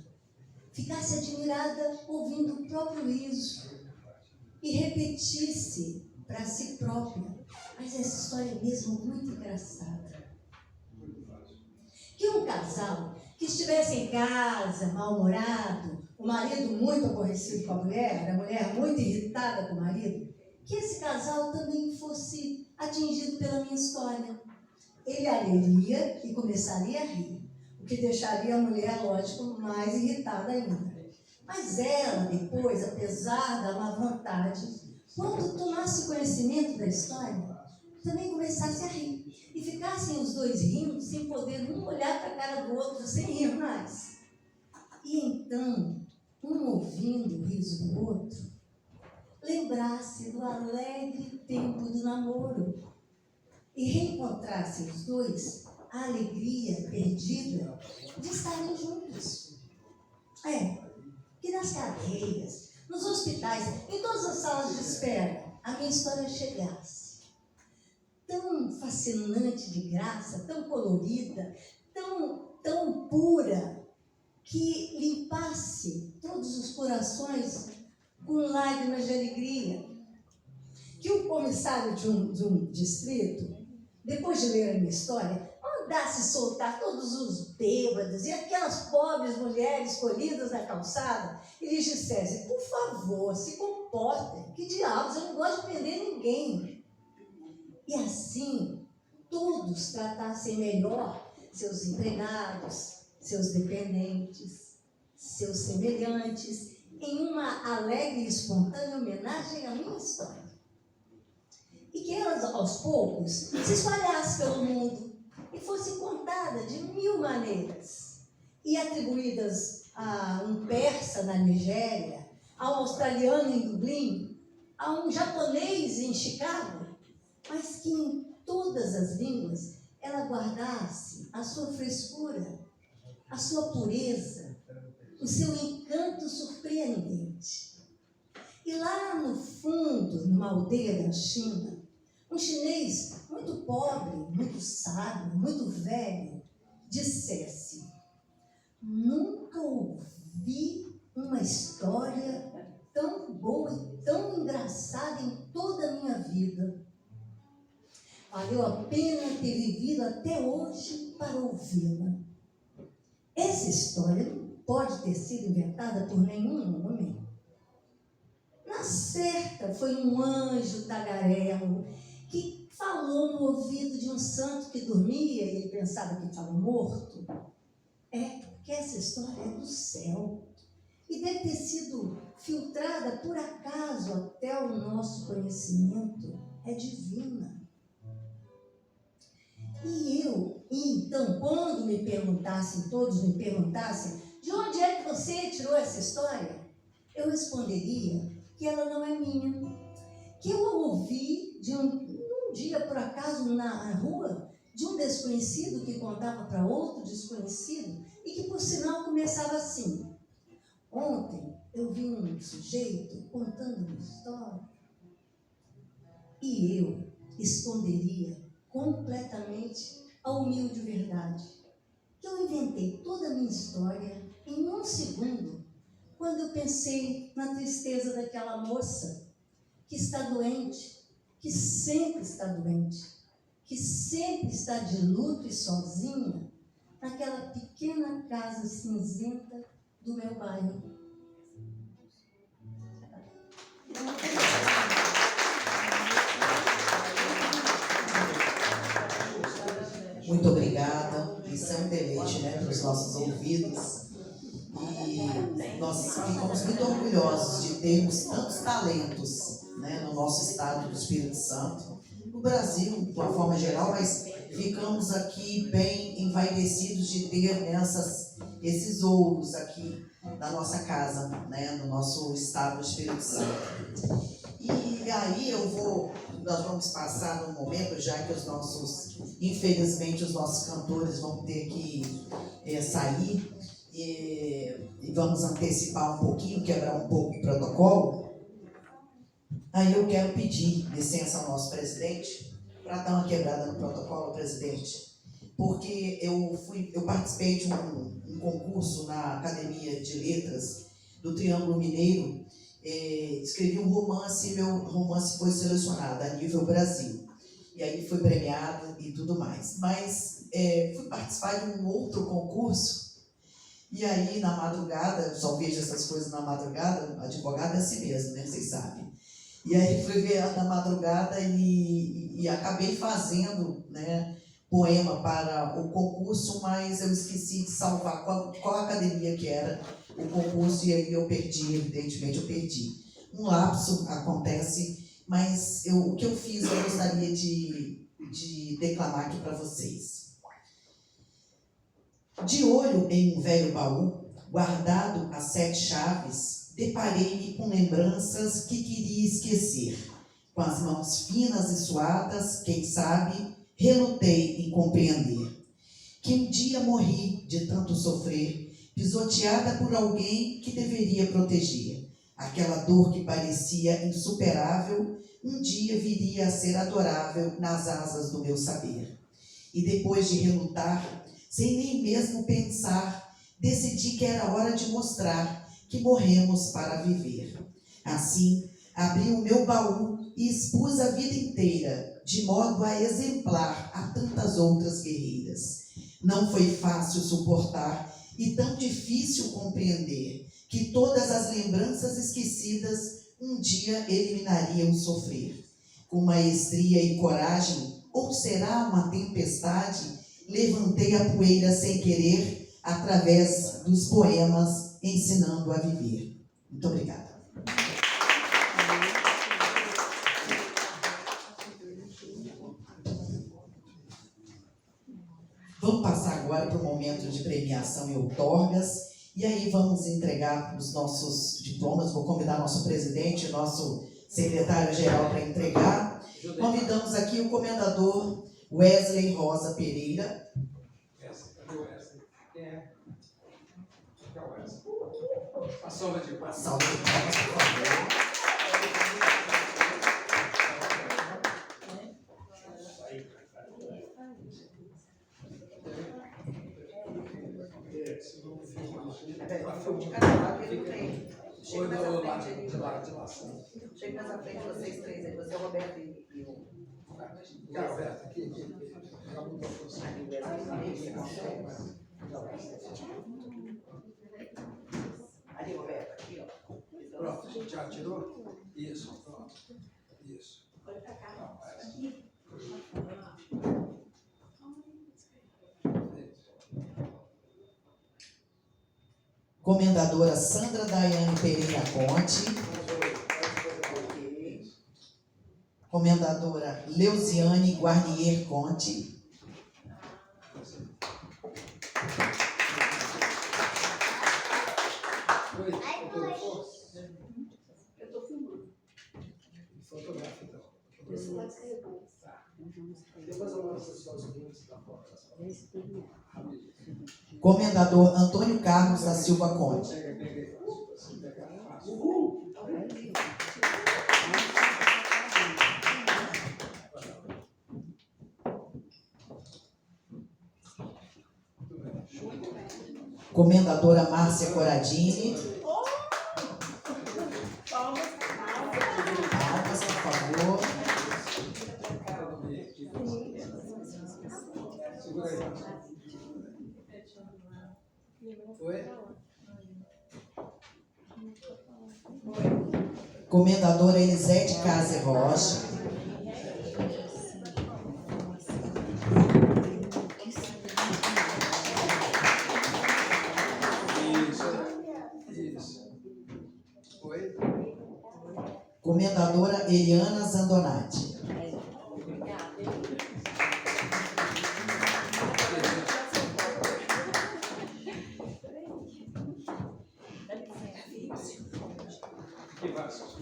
ficasse admirada ouvindo o próprio riso e repetisse para si própria, mas essa história é mesmo muito engraçada. Que um casal que estivesse em casa, mal-humorado, o marido muito aborrecido com a mulher muito irritada com o marido, que esse casal também fosse atingido pela minha história. Ele a leria e começaria a rir, o que deixaria a mulher, lógico, mais irritada ainda. Mas ela, depois, apesar da má vontade, quando tomasse conhecimento da história, também começasse a rir. E ficassem os dois rindo, sem poder um olhar para a cara do outro, sem rir mais. E então, um ouvindo o riso do outro, lembrasse do alegre tempo do namoro e reencontrassem os dois a alegria perdida de estarem juntos. Que nas cadeias, nos hospitais, em todas as salas de espera, a minha história chegasse. Tão fascinante de graça, tão colorida, tão pura, que limpasse todos os corações com lágrimas de alegria. Que o comissário de um distrito, depois de ler a minha história, mandasse soltar todos os bêbados e aquelas pobres mulheres colhidas na calçada e lhes dissesse, por favor, se comportem, que diabos, eu não gosto de prender ninguém. E assim, todos tratassem melhor seus empregados, seus dependentes, seus semelhantes, em uma alegre e espontânea homenagem à minha história. E que ela, aos poucos, se espalhasse pelo mundo e fosse contada de 1000 maneiras e atribuídas a um persa na Nigéria, a um australiano em Dublin, a um japonês em Chicago, mas que em todas as línguas ela guardasse a sua frescura, a sua pureza, o seu encanto surpreendente. E lá no fundo, numa aldeia da China, um chinês muito pobre, muito sábio, muito velho, dissesse: nunca ouvi uma história tão boa e tão engraçada em toda a minha vida. Valeu a pena ter vivido até hoje para ouvi-la. Essa história não pode ter sido inventada por nenhum homem. Na certa, foi um anjo tagarelo que falou no ouvido de um santo que dormia e ele pensava que estava morto. Porque essa história é do céu e deve ter sido filtrada por acaso até o nosso conhecimento. É divina. E então, quando todos me perguntassem, de onde é que você tirou essa história? Eu responderia que ela não é minha, que eu a ouvi um dia, por acaso, na rua, de um desconhecido que contava para outro desconhecido, e que, por sinal, começava assim: ontem eu vi um sujeito contando uma história, e eu esconderia completamente a humilde verdade que eu inventei toda a minha história em 1 segundo, quando eu pensei na tristeza daquela moça que está doente, que sempre está doente, que sempre está de luto e sozinha naquela pequena casa cinzenta do meu bairro. Muito obrigada. Isso é um deleite, né, para os nossos ouvidos. E nós ficamos muito orgulhosos de termos tantos talentos, né, no nosso estado do Espírito Santo, no Brasil, de uma forma geral, mas ficamos aqui bem envaidecidos de ter esses ouros aqui na nossa casa, né, no nosso estado do Espírito Santo. E aí nós vamos passar num momento, já que infelizmente os nossos cantores vão ter que sair, e vamos antecipar um pouquinho, quebrar um pouco o protocolo. Aí eu quero pedir licença ao nosso presidente para dar uma quebrada no protocolo, presidente, porque eu participei de um concurso na Academia de Letras do Triângulo Mineiro. Escrevi um romance e meu romance foi selecionado a nível Brasil. E aí foi premiado e tudo mais. Mas fui participar de um outro concurso. E aí, na madrugada, só vejo essas coisas na madrugada, advogado é assim mesmo, né? Vocês sabem. E aí fui ver na madrugada e acabei fazendo, né, poema para o concurso, mas eu esqueci de salvar qual academia que era o concurso, e aí eu perdi, evidentemente eu perdi. Um lapso acontece, mas o que eu fiz eu gostaria de declamar aqui para vocês. De olho em um velho baú, guardado a 7 chaves, deparei-me com lembranças que queria esquecer. Com as mãos finas e suadas, quem sabe, relutei em compreender. Que um dia morri de tanto sofrer, pisoteada por alguém que deveria proteger. Aquela dor que parecia insuperável, um dia viria a ser adorável nas asas do meu saber. E depois de relutar, sem nem mesmo pensar, decidi que era hora de mostrar que morremos para viver. Assim, abri o meu baú e expus a vida inteira, de modo a exemplar a tantas outras guerreiras. Não foi fácil suportar e tão difícil compreender que todas as lembranças esquecidas um dia eliminariam sofrer. Com maestria e coragem, ou será uma tempestade, levantei a poeira sem querer, através dos poemas Ensinando a Viver. Muito obrigada. Vamos passar agora para o momento de premiação e outorgas. E aí vamos entregar os nossos diplomas. Vou convidar nosso presidente, nosso secretário-geral para entregar. Convidamos aqui o comendador Wesley Rosa Pereira. Cadê o Wesley? Quem é? Quem é o Wesley? A salva de palmas. Salva de palmas, por favor. De cada lado ele tem. Chega mais à frente ali. Chega mais à frente, vocês três aí. Você é o Roberto e o. Cara, Roberto, aqui. Ali, Roberto, aqui, ó. Pronto, já tirou? Isso, pronto. Isso. Comendadora Sandra Daiane Pereira Conte. Comendadora Leuziane Guarnier Conte. Oi, autógrafo? Eu estou filmando. Fotografa, então. Tá. Depois eu mostro os Estados Unidos da foto. Comendador Antônio Carlos da Silva Conte. Comendadora Márcia Coradini. Palmas, por favor. Segura aí. Oi? Comendadora Elisete Case Rocha. Isso. Oi? Comendadora Eliana Zandonati. Que Vasco?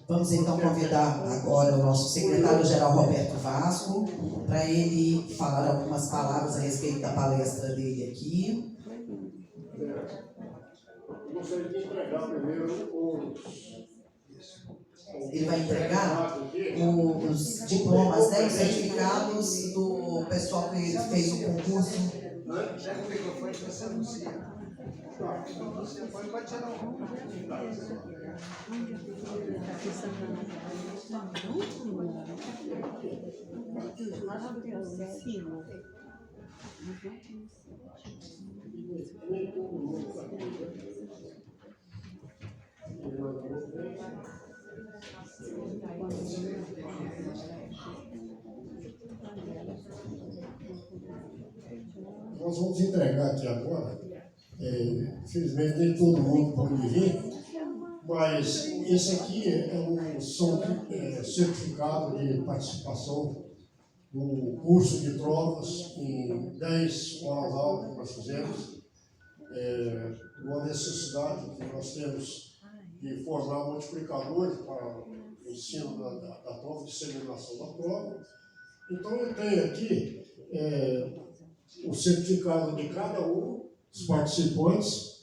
Vamos então convidar agora o nosso secretário-geral Roberto Vasco para ele falar algumas palavras a respeito da palestra dele aqui. Eu gostaria de entregar primeiro Ele vai entregar os diplomas, né, os certificados do pessoal que fez o concurso. Pega o microfone que você anuncia. Você pode tirar um. Nós vamos entregar aqui agora. Infelizmente nem todo mundo pode vir, mas esse aqui é um certificado de participação no curso de trovas em 10 horas-aula que nós fizemos, uma necessidade que nós temos de formar multiplicadores para o ensino da prova, disseminação da prova. Então eu tenho aqui o certificado de cada um dos participantes,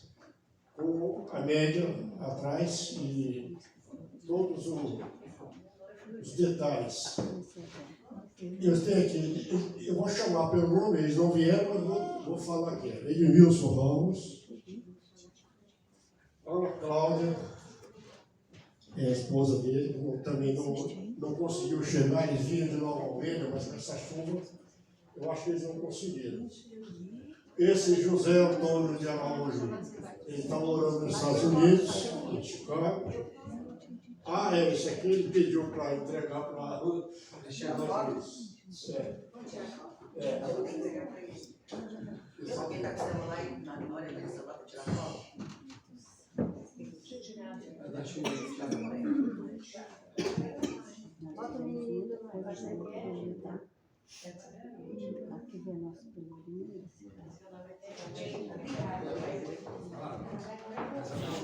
com a média atrás e todos os detalhes. Eu tenho aqui, eu vou chamar pelo nome, eles não vieram, mas vou falar aqui. Edmilson Ramos, Ana Cláudia, é a esposa dele, também não conseguiu chegar, eles vinham de Nova Almeida, mas com essa chuva, eu acho que eles não conseguiram. Esse José Antônio de Araújo, ele está morando nos Estados Unidos, em Chicago. Ah, esse aqui ele pediu para entregar para deixar nós. Alguém está com o celular aí na memória dele, celular para tirar foto? Bota o menino, vai fazer tá? Aqui vem nosso primeirinho.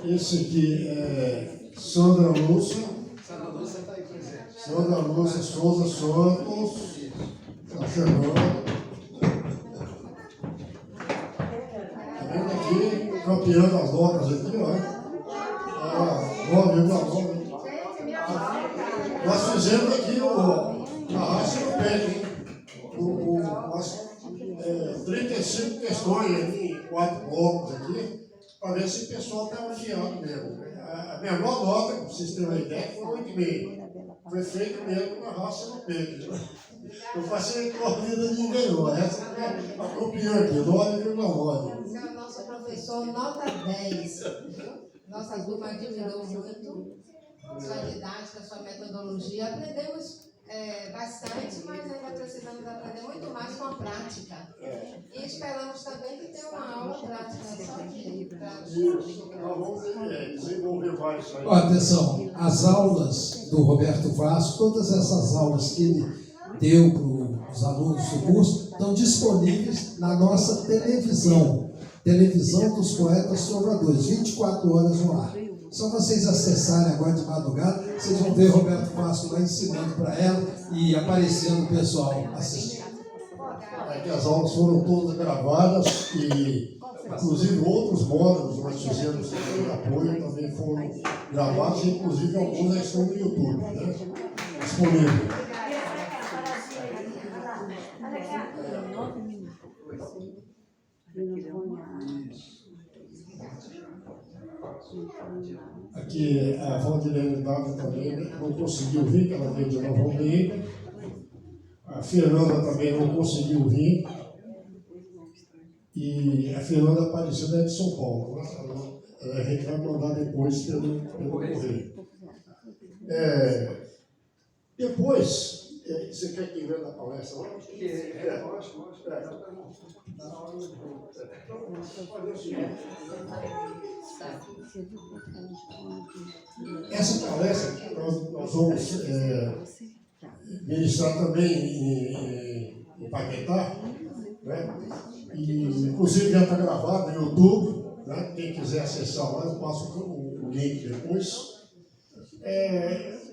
Esse aqui é Sandra Lúcia. Sandra Lúcia está aí presente. Sandra Lúcia Souza Santos. Está chegando. Está vendo aqui? Campeã das notas aqui, ó. 9,9. Nós fizemos aqui a raça no pé, hein? 35 questões aqui, em 4 blocos aqui, para ver se o pessoal está afiado mesmo. A menor nota, para vocês terem uma ideia, foi 8,5. Foi feito mesmo na raça no peito. Não facilitou a vida de ninguém, não. Essa é a campeã aqui, 9,9. Esse é o nosso professor, nota 10. Nossa turma admirou muito sua didática, sua metodologia. Aprendemos bastante, mas ainda precisamos aprender muito mais com a prática. E esperamos também que tenha uma aula prática só aqui. Vamos desenvolver mais isso aí. Ó, atenção, as aulas do Roberto Vasco, todas essas aulas que ele deu para os alunos do curso, estão disponíveis na nossa televisão dos Poetas Trovadores, 24 horas no ar. Só vocês acessarem agora de madrugada, vocês vão ver Roberto Vasco lá ensinando para ela e aparecendo o pessoal assistindo. É que as aulas foram todas gravadas e, inclusive, outros módulos nós fizemos de apoio também foram gravados, e, inclusive, alguns já estão no YouTube, né? Disponível. Aqui a Valdilene Dávila também não conseguiu vir, que ela veio de Nova Almeida. A Fernanda também não conseguiu vir. E a Fernanda Aparecida é de São Paulo. A gente vai mandar depois pelo correio. Depois, você quer que venha da palestra lá? Essa palestra nós vamos ministrar também em Paquetá, né? E, inclusive já está gravado no YouTube, né? Quem quiser acessar lá, eu passo o link depois.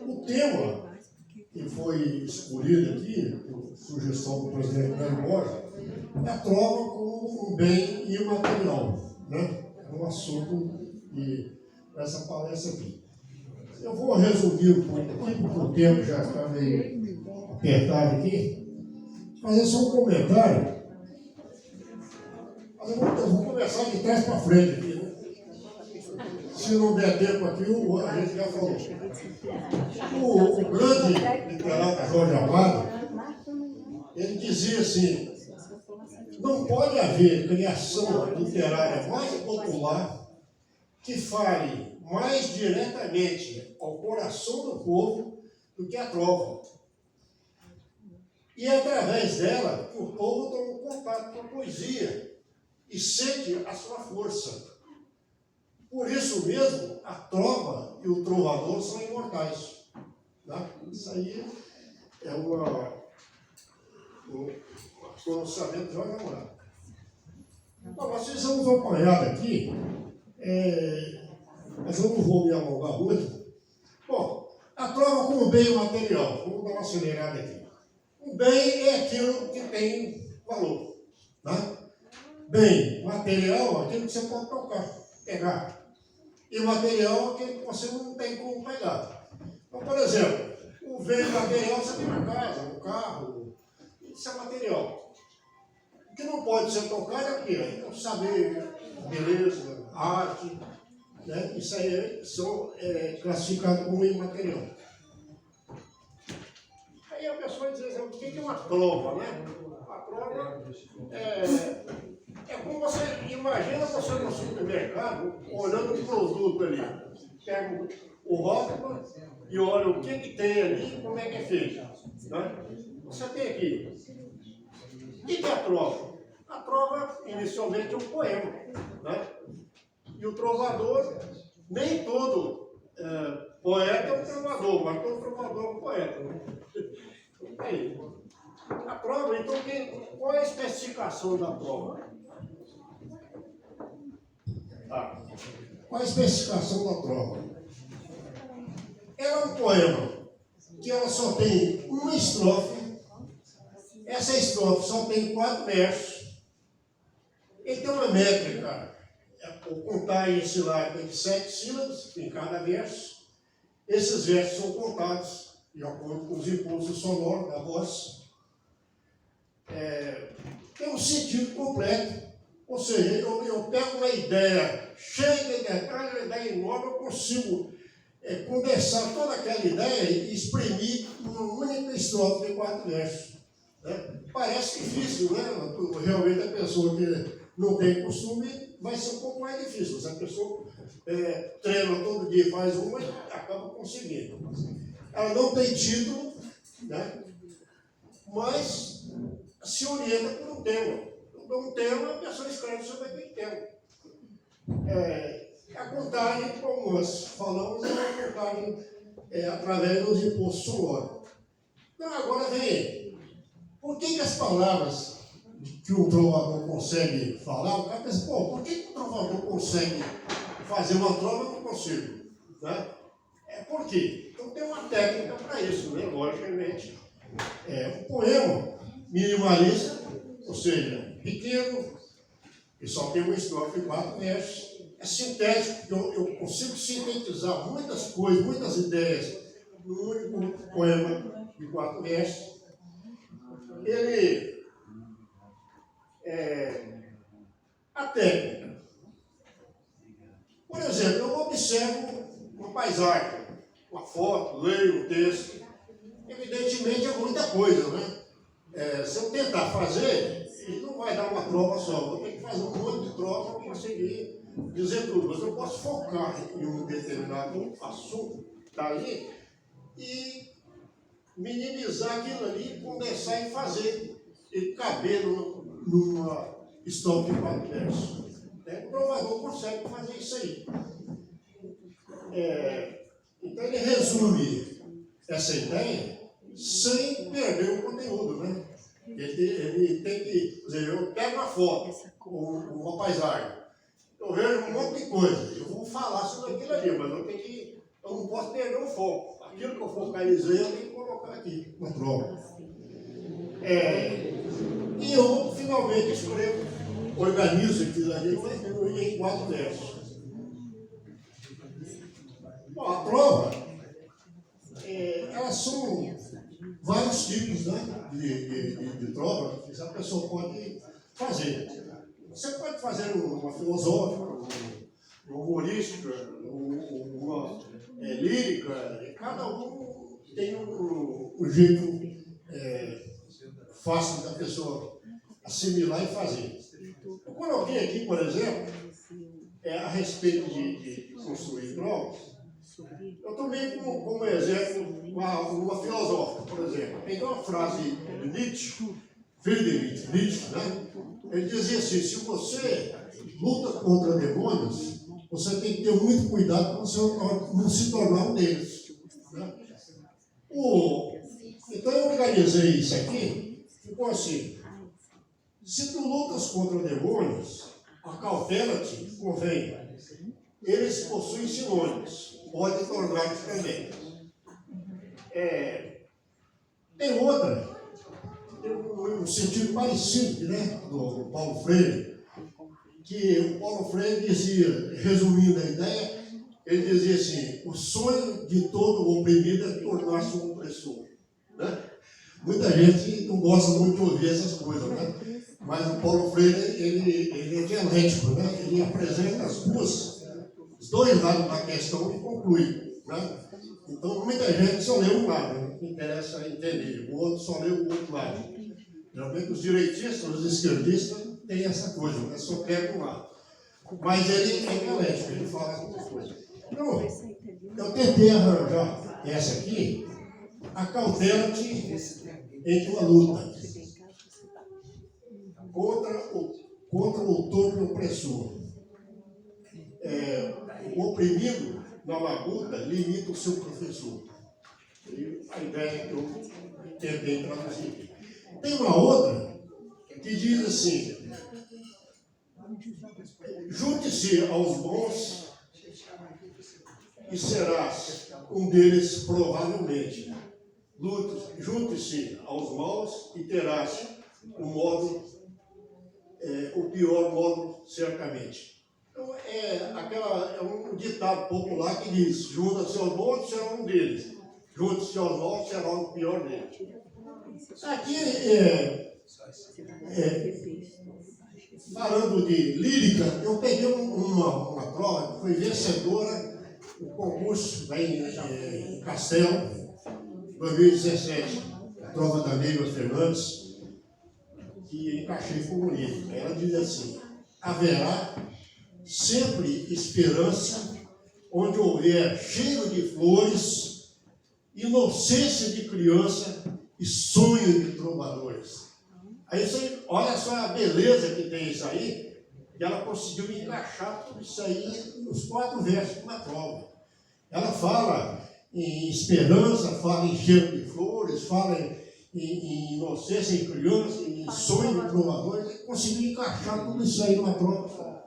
O tema que foi escolhido aqui, por sugestão do presidente Mário Borges, é a trova como um bem imaterial, né? É um assunto dessa palestra aqui. Eu vou resumir um pouco aqui, porque o tempo já está meio apertado aqui, fazer só um comentário. Mas eu vou começar de trás para frente aqui, né? Se não der tempo aqui, a gente já falou. O grande literata Jorge Amado, ele dizia assim: não pode haver criação literária mais popular que fale mais diretamente ao coração do povo do que a trova. E é através dela que o povo toma contato com a poesia e sente a sua força. Por isso mesmo, a trova e o trovador são imortais. Né? Isso aí é um pronunciamento de Jorge Amado. Então, nós fizemos uma apanhada aqui, mas eu não vou me alongar muito. Bom, a trova como bem material, vamos dar uma acelerada aqui. O bem é aquilo que tem valor. Né? Bem material é aquilo que você pode tocar, pegar. E material é aquele que você não tem como pegar. Então, por exemplo, o bem material você tem uma casa, um carro, isso é material. O que não pode ser tocado é o quê? É o saber, beleza, arte, né? Isso aí são classificados como imaterial. Aí a pessoa diz assim, o que é uma prova, né? A prova é como você imagina você no supermercado olhando o produto ali. Pega o rótulo e olha o que tem ali e como é que é feito. Né? Você tem aqui. O que é a prova? A prova, inicialmente, é um poema. Né? E o trovador, nem todo poeta é um trovador, mas todo trovador é um poeta. Né? Aí, a prova, então, qual é a especificação da prova? Qual a especificação da prova? Ela é um poema que ela só tem uma estrofe. Essa estrofe só tem 4 versos. Ele tem uma métrica. O contar e ensinar tem 7 sílabas em cada verso. Esses versos são contados de acordo com os impulsos sonoros da voz. Tem um sentido completo. Ou seja, eu pego uma ideia cheia de detalhes, uma ideia enorme, eu consigo condensar toda aquela ideia e exprimir uma única estrofe de 4 versos. Né? Parece difícil, né? Realmente a pessoa que não tem costume vai ser um pouco mais difícil. Se a pessoa treina todo dia e faz uma, acaba conseguindo. Ela não tem título, né? Mas se orienta por um tema. Um tema, a pessoa escreve sobre aquele tema. A contagem, como nós falamos, é uma contagem através dos impulsos sonoros. Então, agora vem, por que as palavras que o trovador consegue falar, o cara pensa, por que o trovador consegue fazer uma trova e eu não consigo? Né? Por quê? Então tem uma técnica para isso, né? Logicamente. O poema minimalista, ou seja, pequeno, e só tem uma estrofe e 4 versos. É sintético, porque eu consigo sintetizar muitas coisas, muitas ideias num único poema de 4 versos. Ele a técnica. Por exemplo, eu observo uma paisagem, uma foto, leio um texto. Evidentemente é muita coisa, né? Se eu tentar fazer, ele não vai dar uma prova só. Vou ter que fazer um monte de prova para conseguir dizer tudo. Mas eu posso focar em um determinado assunto dali e minimizar aquilo ali, condensar e fazer ele caber numa estrofe de 4 versos. O trovador consegue fazer isso aí. Então ele resume essa ideia sem perder o conteúdo, né? Ele tem que, por exemplo, eu pego uma foto, uma paisagem, eu vejo um monte de coisa, eu vou falar sobre aquilo ali, mas eu não posso perder o foco. Aquilo que eu focalizei, eu tenho que colocar aqui na prova. E eu finalmente escrevo, organizo aquilo ali em 4 versos. Bom, a prova, elas são vários tipos, né, de prova que a pessoa pode fazer. Você pode fazer uma filosófica, uma humorística, uma lírica, cada um tem um jeito fácil da pessoa assimilar e fazer. Eu coloquei aqui, por exemplo, a respeito de construir provas. Eu tomei como exemplo uma filosófica, por exemplo. Peguei uma frase de Nietzsche, Friedrich Nietzsche, né? Ele dizia assim: se você luta contra demônios, você tem que ter muito cuidado para você não se tornar um deles. Né? Então eu organizei isso aqui, ficou assim: se tu lutas contra demônios, acautela-te, convém. Eles possuem sinônimos, pode tornar-te também. Tem outra, tem um sentido parecido, né, do Paulo Freire, que o Paulo Freire dizia, resumindo a ideia, ele dizia assim: o sonho de todo oprimido é tornar-se um opressor. Né? Muita gente não gosta muito de ouvir essas coisas, né? Mas o Paulo Freire, ele é dialético, né? Ele apresenta os dois lados da questão e conclui, né? Então, muita gente só lê um lado, né? Que interessa entender, o outro só lê o outro lado. Geralmente os direitistas, os esquerdistas, têm essa coisa, né? Só pega um lado. Mas ele é dialético, ele fala muita coisa. Então, eu tentei arranjar essa aqui, acautela-te entre uma luta contra o autor opressor. O oprimido, na labuta, limita o seu professor. E a ideia que eu tentei traduzir. Tem uma outra que diz assim: junte-se aos bons e serás um deles provavelmente. Junte-se aos maus e terás o pior modo certamente. Então, é um ditado popular que diz: junta-se aos bons, será um deles. Junte-se aos maus, será o pior deles. Aqui, falando de lírica, eu peguei uma prova que foi vencedora do concurso lá em Castelo, 2017, a prova da Neiva Fernandes, que encaixei como livro. Ela diz assim: haverá sempre esperança onde houver cheiro de flores, inocência de criança e sonho de trovadores. Aí você olha só a beleza que tem isso aí, e ela conseguiu encaixar tudo isso aí nos 4 versos de uma prova. Ela fala em esperança, fala em cheiro de flores, fala em inocência, em criança, em sonho de trovadores, conseguiu encaixar tudo isso aí numa prova só.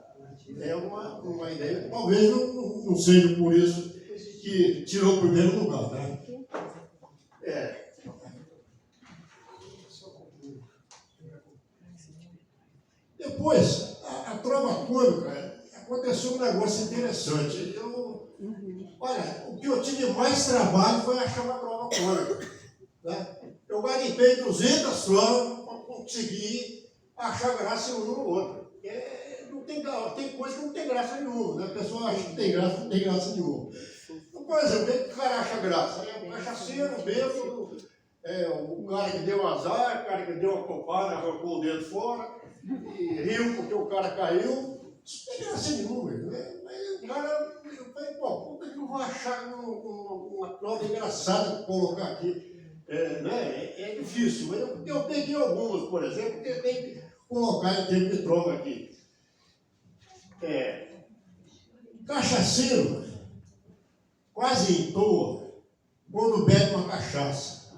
É uma ideia, talvez não seja por isso que tirou o primeiro lugar, né? Depois, a trova cômica, aconteceu um negócio interessante. Olha, o que eu tive mais trabalho foi achar uma trova cômica, né? Eu garimpei 200 trovas para conseguir achar graça em um no outro. Tem coisa que não tem graça nenhuma, né? A pessoa acha que tem graça, não tem graça nenhuma. Então, por exemplo, o que o cara acha graça? É o cachaceiro, o bêbado, o cara que deu azar, o cara que deu uma copada, arrancou o dedo fora, e riu porque o cara caiu. Isso não tem graça nenhuma, né? Mas o cara, eu falei, puta que eu vou achar uma prova engraçada para colocar aqui. É difícil, mas eu peguei algumas, por exemplo, tentei colocar em tempo de trova aqui. Cachaceiro quase em toa quando bebe uma cachaça.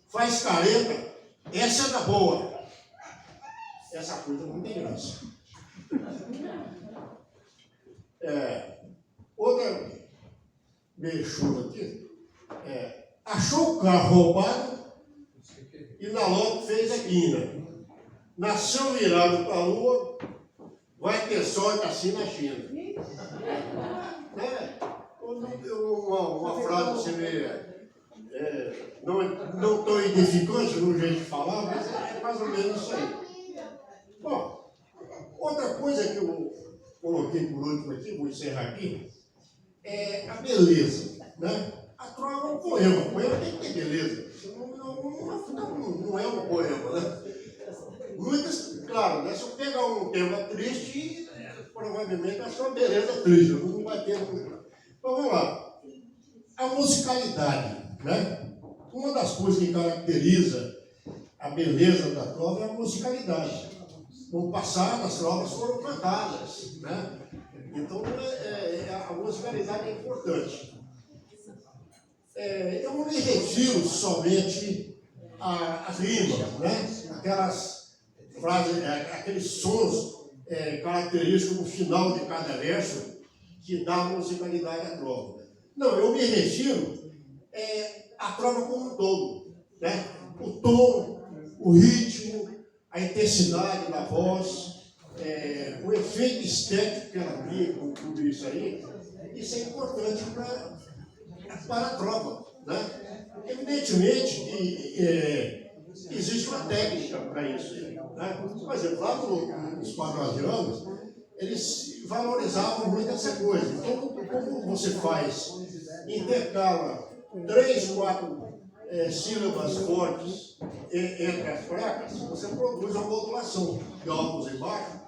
Faz careta, essa é da boa. Essa coisa não tem graça. Outra mexura aqui. Achou o carro roubado e na lote fez a quina. Nasceu virado para a lua, vai ter sorte assim na China. Uma frase você vê, não tão edificante no jeito de falar, mas é mais ou menos isso aí. Bom, outra coisa que eu coloquei por último aqui, vou encerrar aqui, é a beleza, né? A trova é um poema. O poema tem que ter beleza. Não é um poema, né? Muitas, claro, né? Se eu pegar um tema triste, provavelmente vai ser uma beleza triste. Não vai ter. Então vamos lá. A musicalidade, né? Uma das coisas que caracteriza a beleza da trova é a musicalidade. No passado, as trovas foram cantadas, né? Então, a musicalidade é importante. Eu não me refiro somente às rimas, né? Aquelas frases, aqueles sons característicos no final de cada verso que dá musicalidade à trova. Não, eu me refiro à trova como um todo, né? O tom, o ritmo, a intensidade da voz, o efeito estético que ela cria com tudo isso aí, isso é importante para a trova, né? Evidentemente que existe uma técnica para isso. Né? Por exemplo, lá nos quadrasianos, eles valorizavam muito essa coisa. Então, como você faz, intercala 3, 4 sílabas fortes entre as fracas, você produz uma modulação de altos e baixos,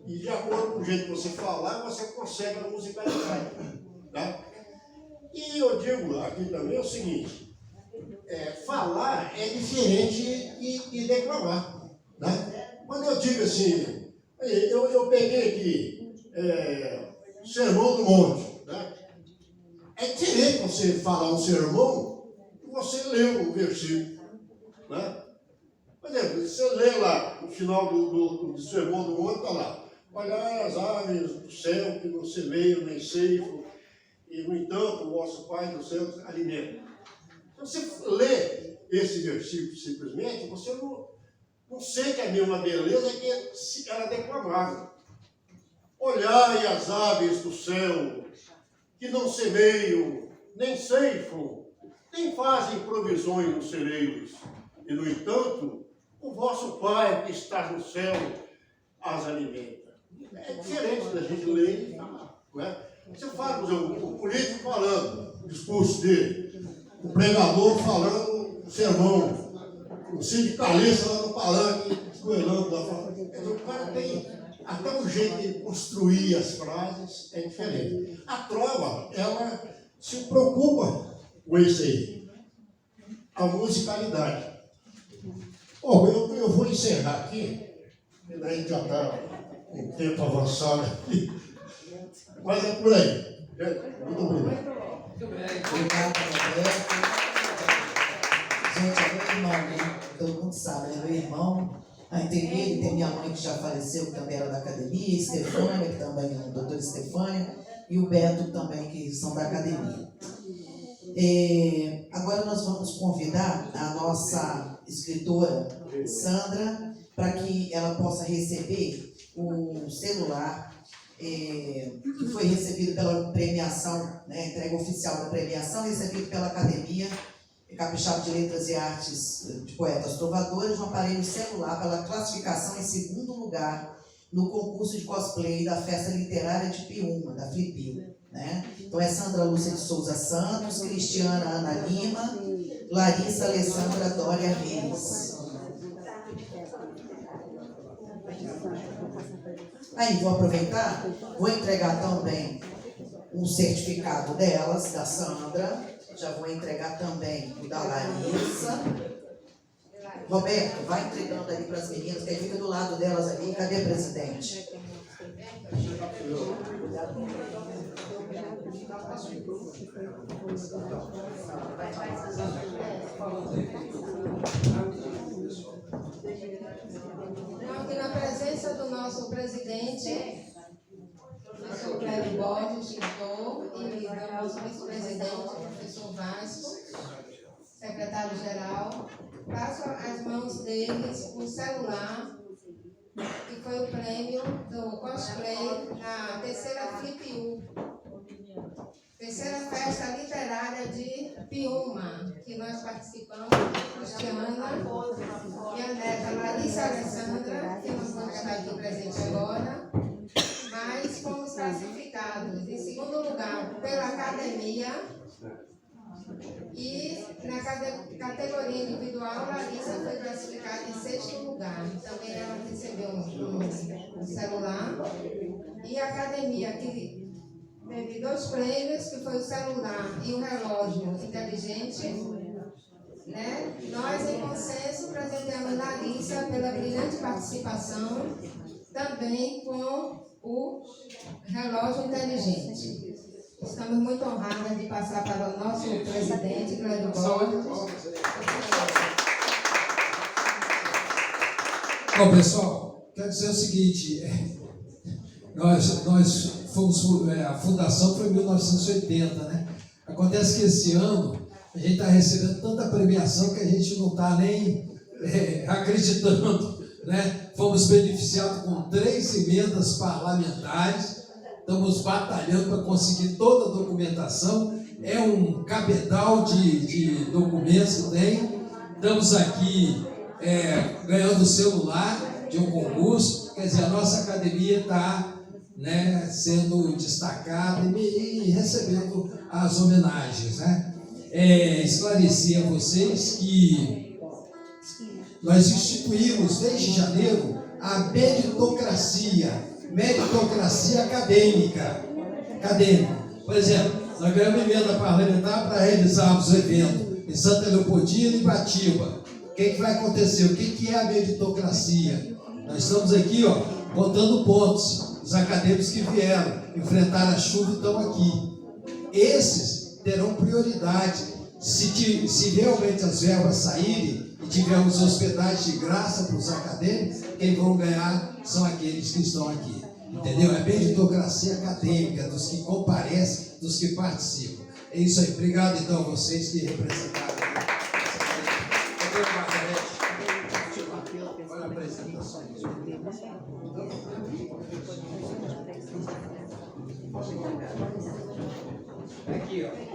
e de acordo com o jeito que você falar, você consegue a musicalidade. Tá? E eu digo aqui também o seguinte, falar é diferente de declamar. Né? Quando eu digo assim, eu peguei aqui Sermão do Monte, né? É diferente você falar um sermão e você ler o versículo. Né? Por exemplo, você lê lá, no final do Sermão do Monte, está lá, olhai as aves do céu que não semeiam nem ceifam, e, no entanto, o vosso Pai do céu alimenta. Se você lê esse versículo simplesmente, você não sente a mesma beleza que era declamado. Olhai as aves do céu, que não semeiam, nem ceifam, nem fazem provisões nos celeiros. E, no entanto, o vosso Pai que está no céu as alimenta. É diferente da gente ler e falar. Né? Você fala, por exemplo, o político falando, o discurso dele, o pregador falando o sermão, o sindicalista lá no palanque, escoelando da fala. O cara tem até o jeito de construir as frases é diferente. A trova, ela se preocupa com isso aí, a musicalidade. Bom, eu vou encerrar aqui, a gente já está com tempo avançado aqui, mas é por aí. Muito obrigado. Obrigado, Roberto. Gente, é meu irmão, né? Todo mundo sabe, é meu irmão. Aí tem ele, tem minha mãe que já faleceu, que também era da academia, Estefânia, que também é a doutora Estefânia, e o Beto também, que são da academia. Agora nós vamos convidar a nossa escritora Sandra para que ela possa receber o celular que foi recebido pela premiação, né, entrega oficial da premiação, recebido pela Academia Capixaba de Letras e Artes de Poetas Trovadores, um aparelho celular pela classificação em 2º lugar no concurso de cosplay da Festa Literária de Piúma, da Flipil. Né? Então é Sandra Lúcia de Souza Santos, Cristiana Ana Lima, Larissa Alessandra Dória Reis. Aí, vou aproveitar, vou entregar também um certificado delas, da Sandra, já vou entregar também o da Larissa. Roberto, vai entregando ali para as meninas, que aí fica do lado delas ali. Cadê a presidente? Então, aqui na presença do nosso presidente, professor Cléber Borges, escritor, e do nosso vice-presidente, professor Vasco, secretário-geral, passo às mãos deles um celular, que foi o prêmio do cosplay na terceira Flip-U, terceira festa literária de Piúma, que nós participamos, Cristiana e a neta Larissa Alessandra, que não pode estar aqui presente agora, mas fomos classificados em 2º lugar pela academia e na categoria individual, Larissa foi classificada em 6º lugar. Também ela recebeu um celular e a academia que teve 2 prêmios, que foi o celular e o relógio inteligente. Né? Nós, em consenso, presenteamos Larissa pela brilhante participação, também com o relógio inteligente. Estamos muito honradas de passar para o nosso presidente, Cléber Borges. Bom, pessoal, quero dizer o seguinte, nós fomos, a fundação foi em 1980, né? Acontece que esse ano a gente está recebendo tanta premiação que a gente não está nem acreditando, né? Fomos beneficiados com 3 emendas parlamentares, estamos batalhando para conseguir toda a documentação é um cabedal de documentos que tem. Estamos aqui ganhando o celular de um concurso, quer dizer, a nossa academia está sendo destacada e recebendo as homenagens. Esclarecer a vocês que nós instituímos desde janeiro a meritocracia acadêmica. Por exemplo, nós ganhamos emenda parlamentar para realizarmos o evento em Santa Leopoldina e Batiba. O que vai acontecer? O que é a meritocracia? Nós estamos aqui, botando pontos. Os acadêmicos que vieram enfrentar a chuva estão aqui. Esses terão prioridade. Se realmente as verbas saírem e tivermos hospedagem de graça para os acadêmicos, quem vão ganhar são aqueles que estão aqui. Entendeu? É meritocracia acadêmica, dos que comparecem, dos que participam. É isso aí. Obrigado, então, a vocês que representaram. Olha a apresentação.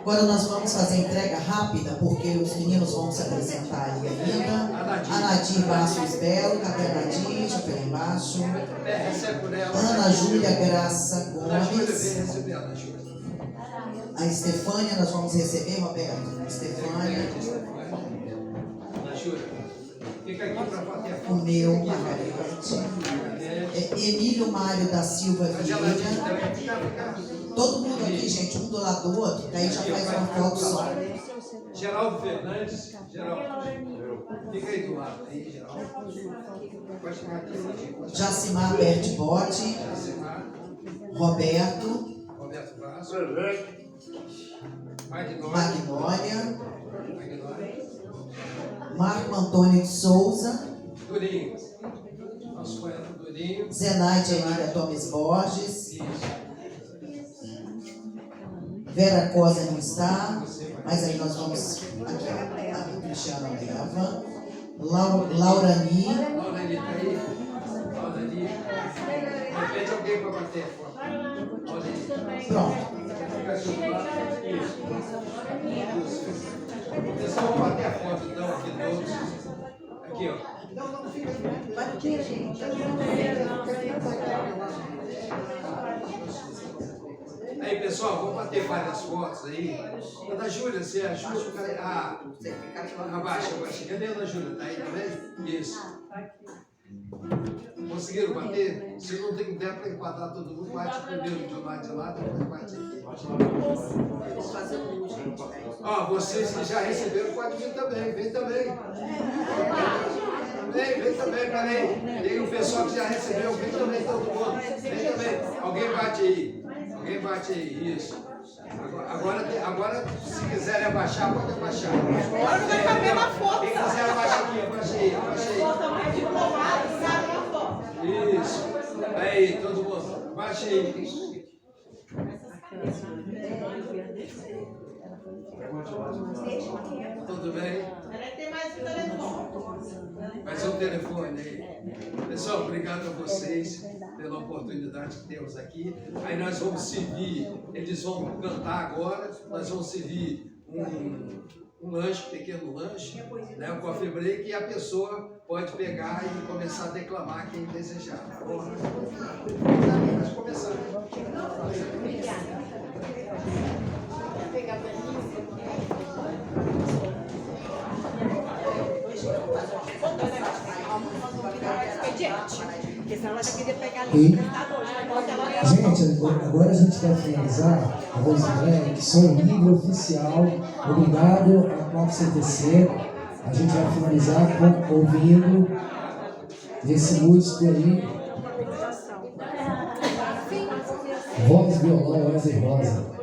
Agora nós vamos fazer entrega rápida, porque os meninos vão se apresentar ali ainda. A Nadir Bastos Belo, cadê a Nadir? Deixa eu ver lá embaixo. Ana Júlia Graça Gomes. A Estefânia, nós vamos receber, Roberto. Estefânia. Fica aqui para bater a foto. O meu, Margarete. Emílio Mário da Silva Vieira. Todo mundo aqui, gente, um do lado do outro, daí já faz uma foto só. Geraldo Fernandes. Geraldo. Fica aí do lado, aí, Geraldo. Jacimar Bertibotti. Roberto. Roberto Vasco. Magnólia. Marco Antônio de Souza. Durinho. Nosso poeta Durinho. Zenaide Emília Tomes Borges. Vera Cosa não está, mas aí nós vamos aqui, a Cristiana leva. Laurani. Laurani está aí? Laurani. De repente alguém para bater a foto. Pronto. Pessoal, vamos bater a foto então aqui todos. Aqui, ó. Não, fica aqui. Vai aqui, gente. Aí, pessoal, vamos bater várias fotos aí. Ana Júlia, você ajuda o cara. Abaixa. Cadê a Ana Júlia? Tá aí também? Isso. Conseguiram bater? Se não tem tempo para enquadrar todo mundo, bate primeiro de um lado de lá, depois bate aqui. Vamos fazer um gente. Vocês que já receberam, podem vir também. Vem também. Vem também, peraí. Tem um pessoal que já recebeu, vem também todo mundo. Vem também. Alguém bate aí, isso. Agora, se quiserem abaixar, pode abaixar. Agora não vai caber na foto. Quem quiser abaixa aqui, abaixa aí. Isso. Aí, todo mundo. Abaixa aí. Tudo bem? Tem mais um telefone. Mais um telefone aí. Pessoal, obrigado a vocês pela oportunidade que temos aqui. Aí nós vamos servir, eles vão cantar agora, nós vamos servir um lanche, pequeno lanche, um coffee break, e a pessoa pode pegar e começar a declamar quem desejar. Tá bom? Vamos começar. Gente, agora a gente vai finalizar a Rosilene, que sou o livro oficial. Obrigado a Copa CTC. A gente vai finalizar ouvindo esse músico aí. Voz, violão, Wesley Rosa.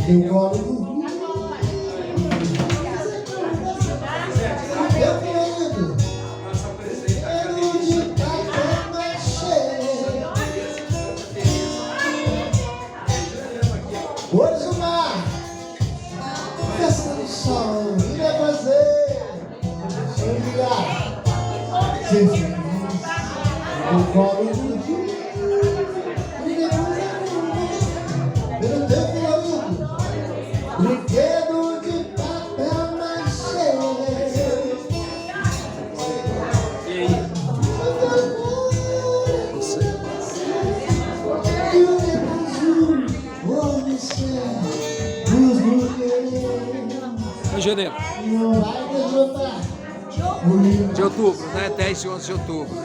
Teu colo do rio. Meu querido, eu de café mais cheio. Cores do mar, festa do sol, e vai fazer. Deixa eu ligar. Ser feliz, no colo do rio. Pelo teu florido, brinquedo de papel machê. E o tempo azul, onde está os Janeiro. De outubro, né? 10 e 11 de outubro.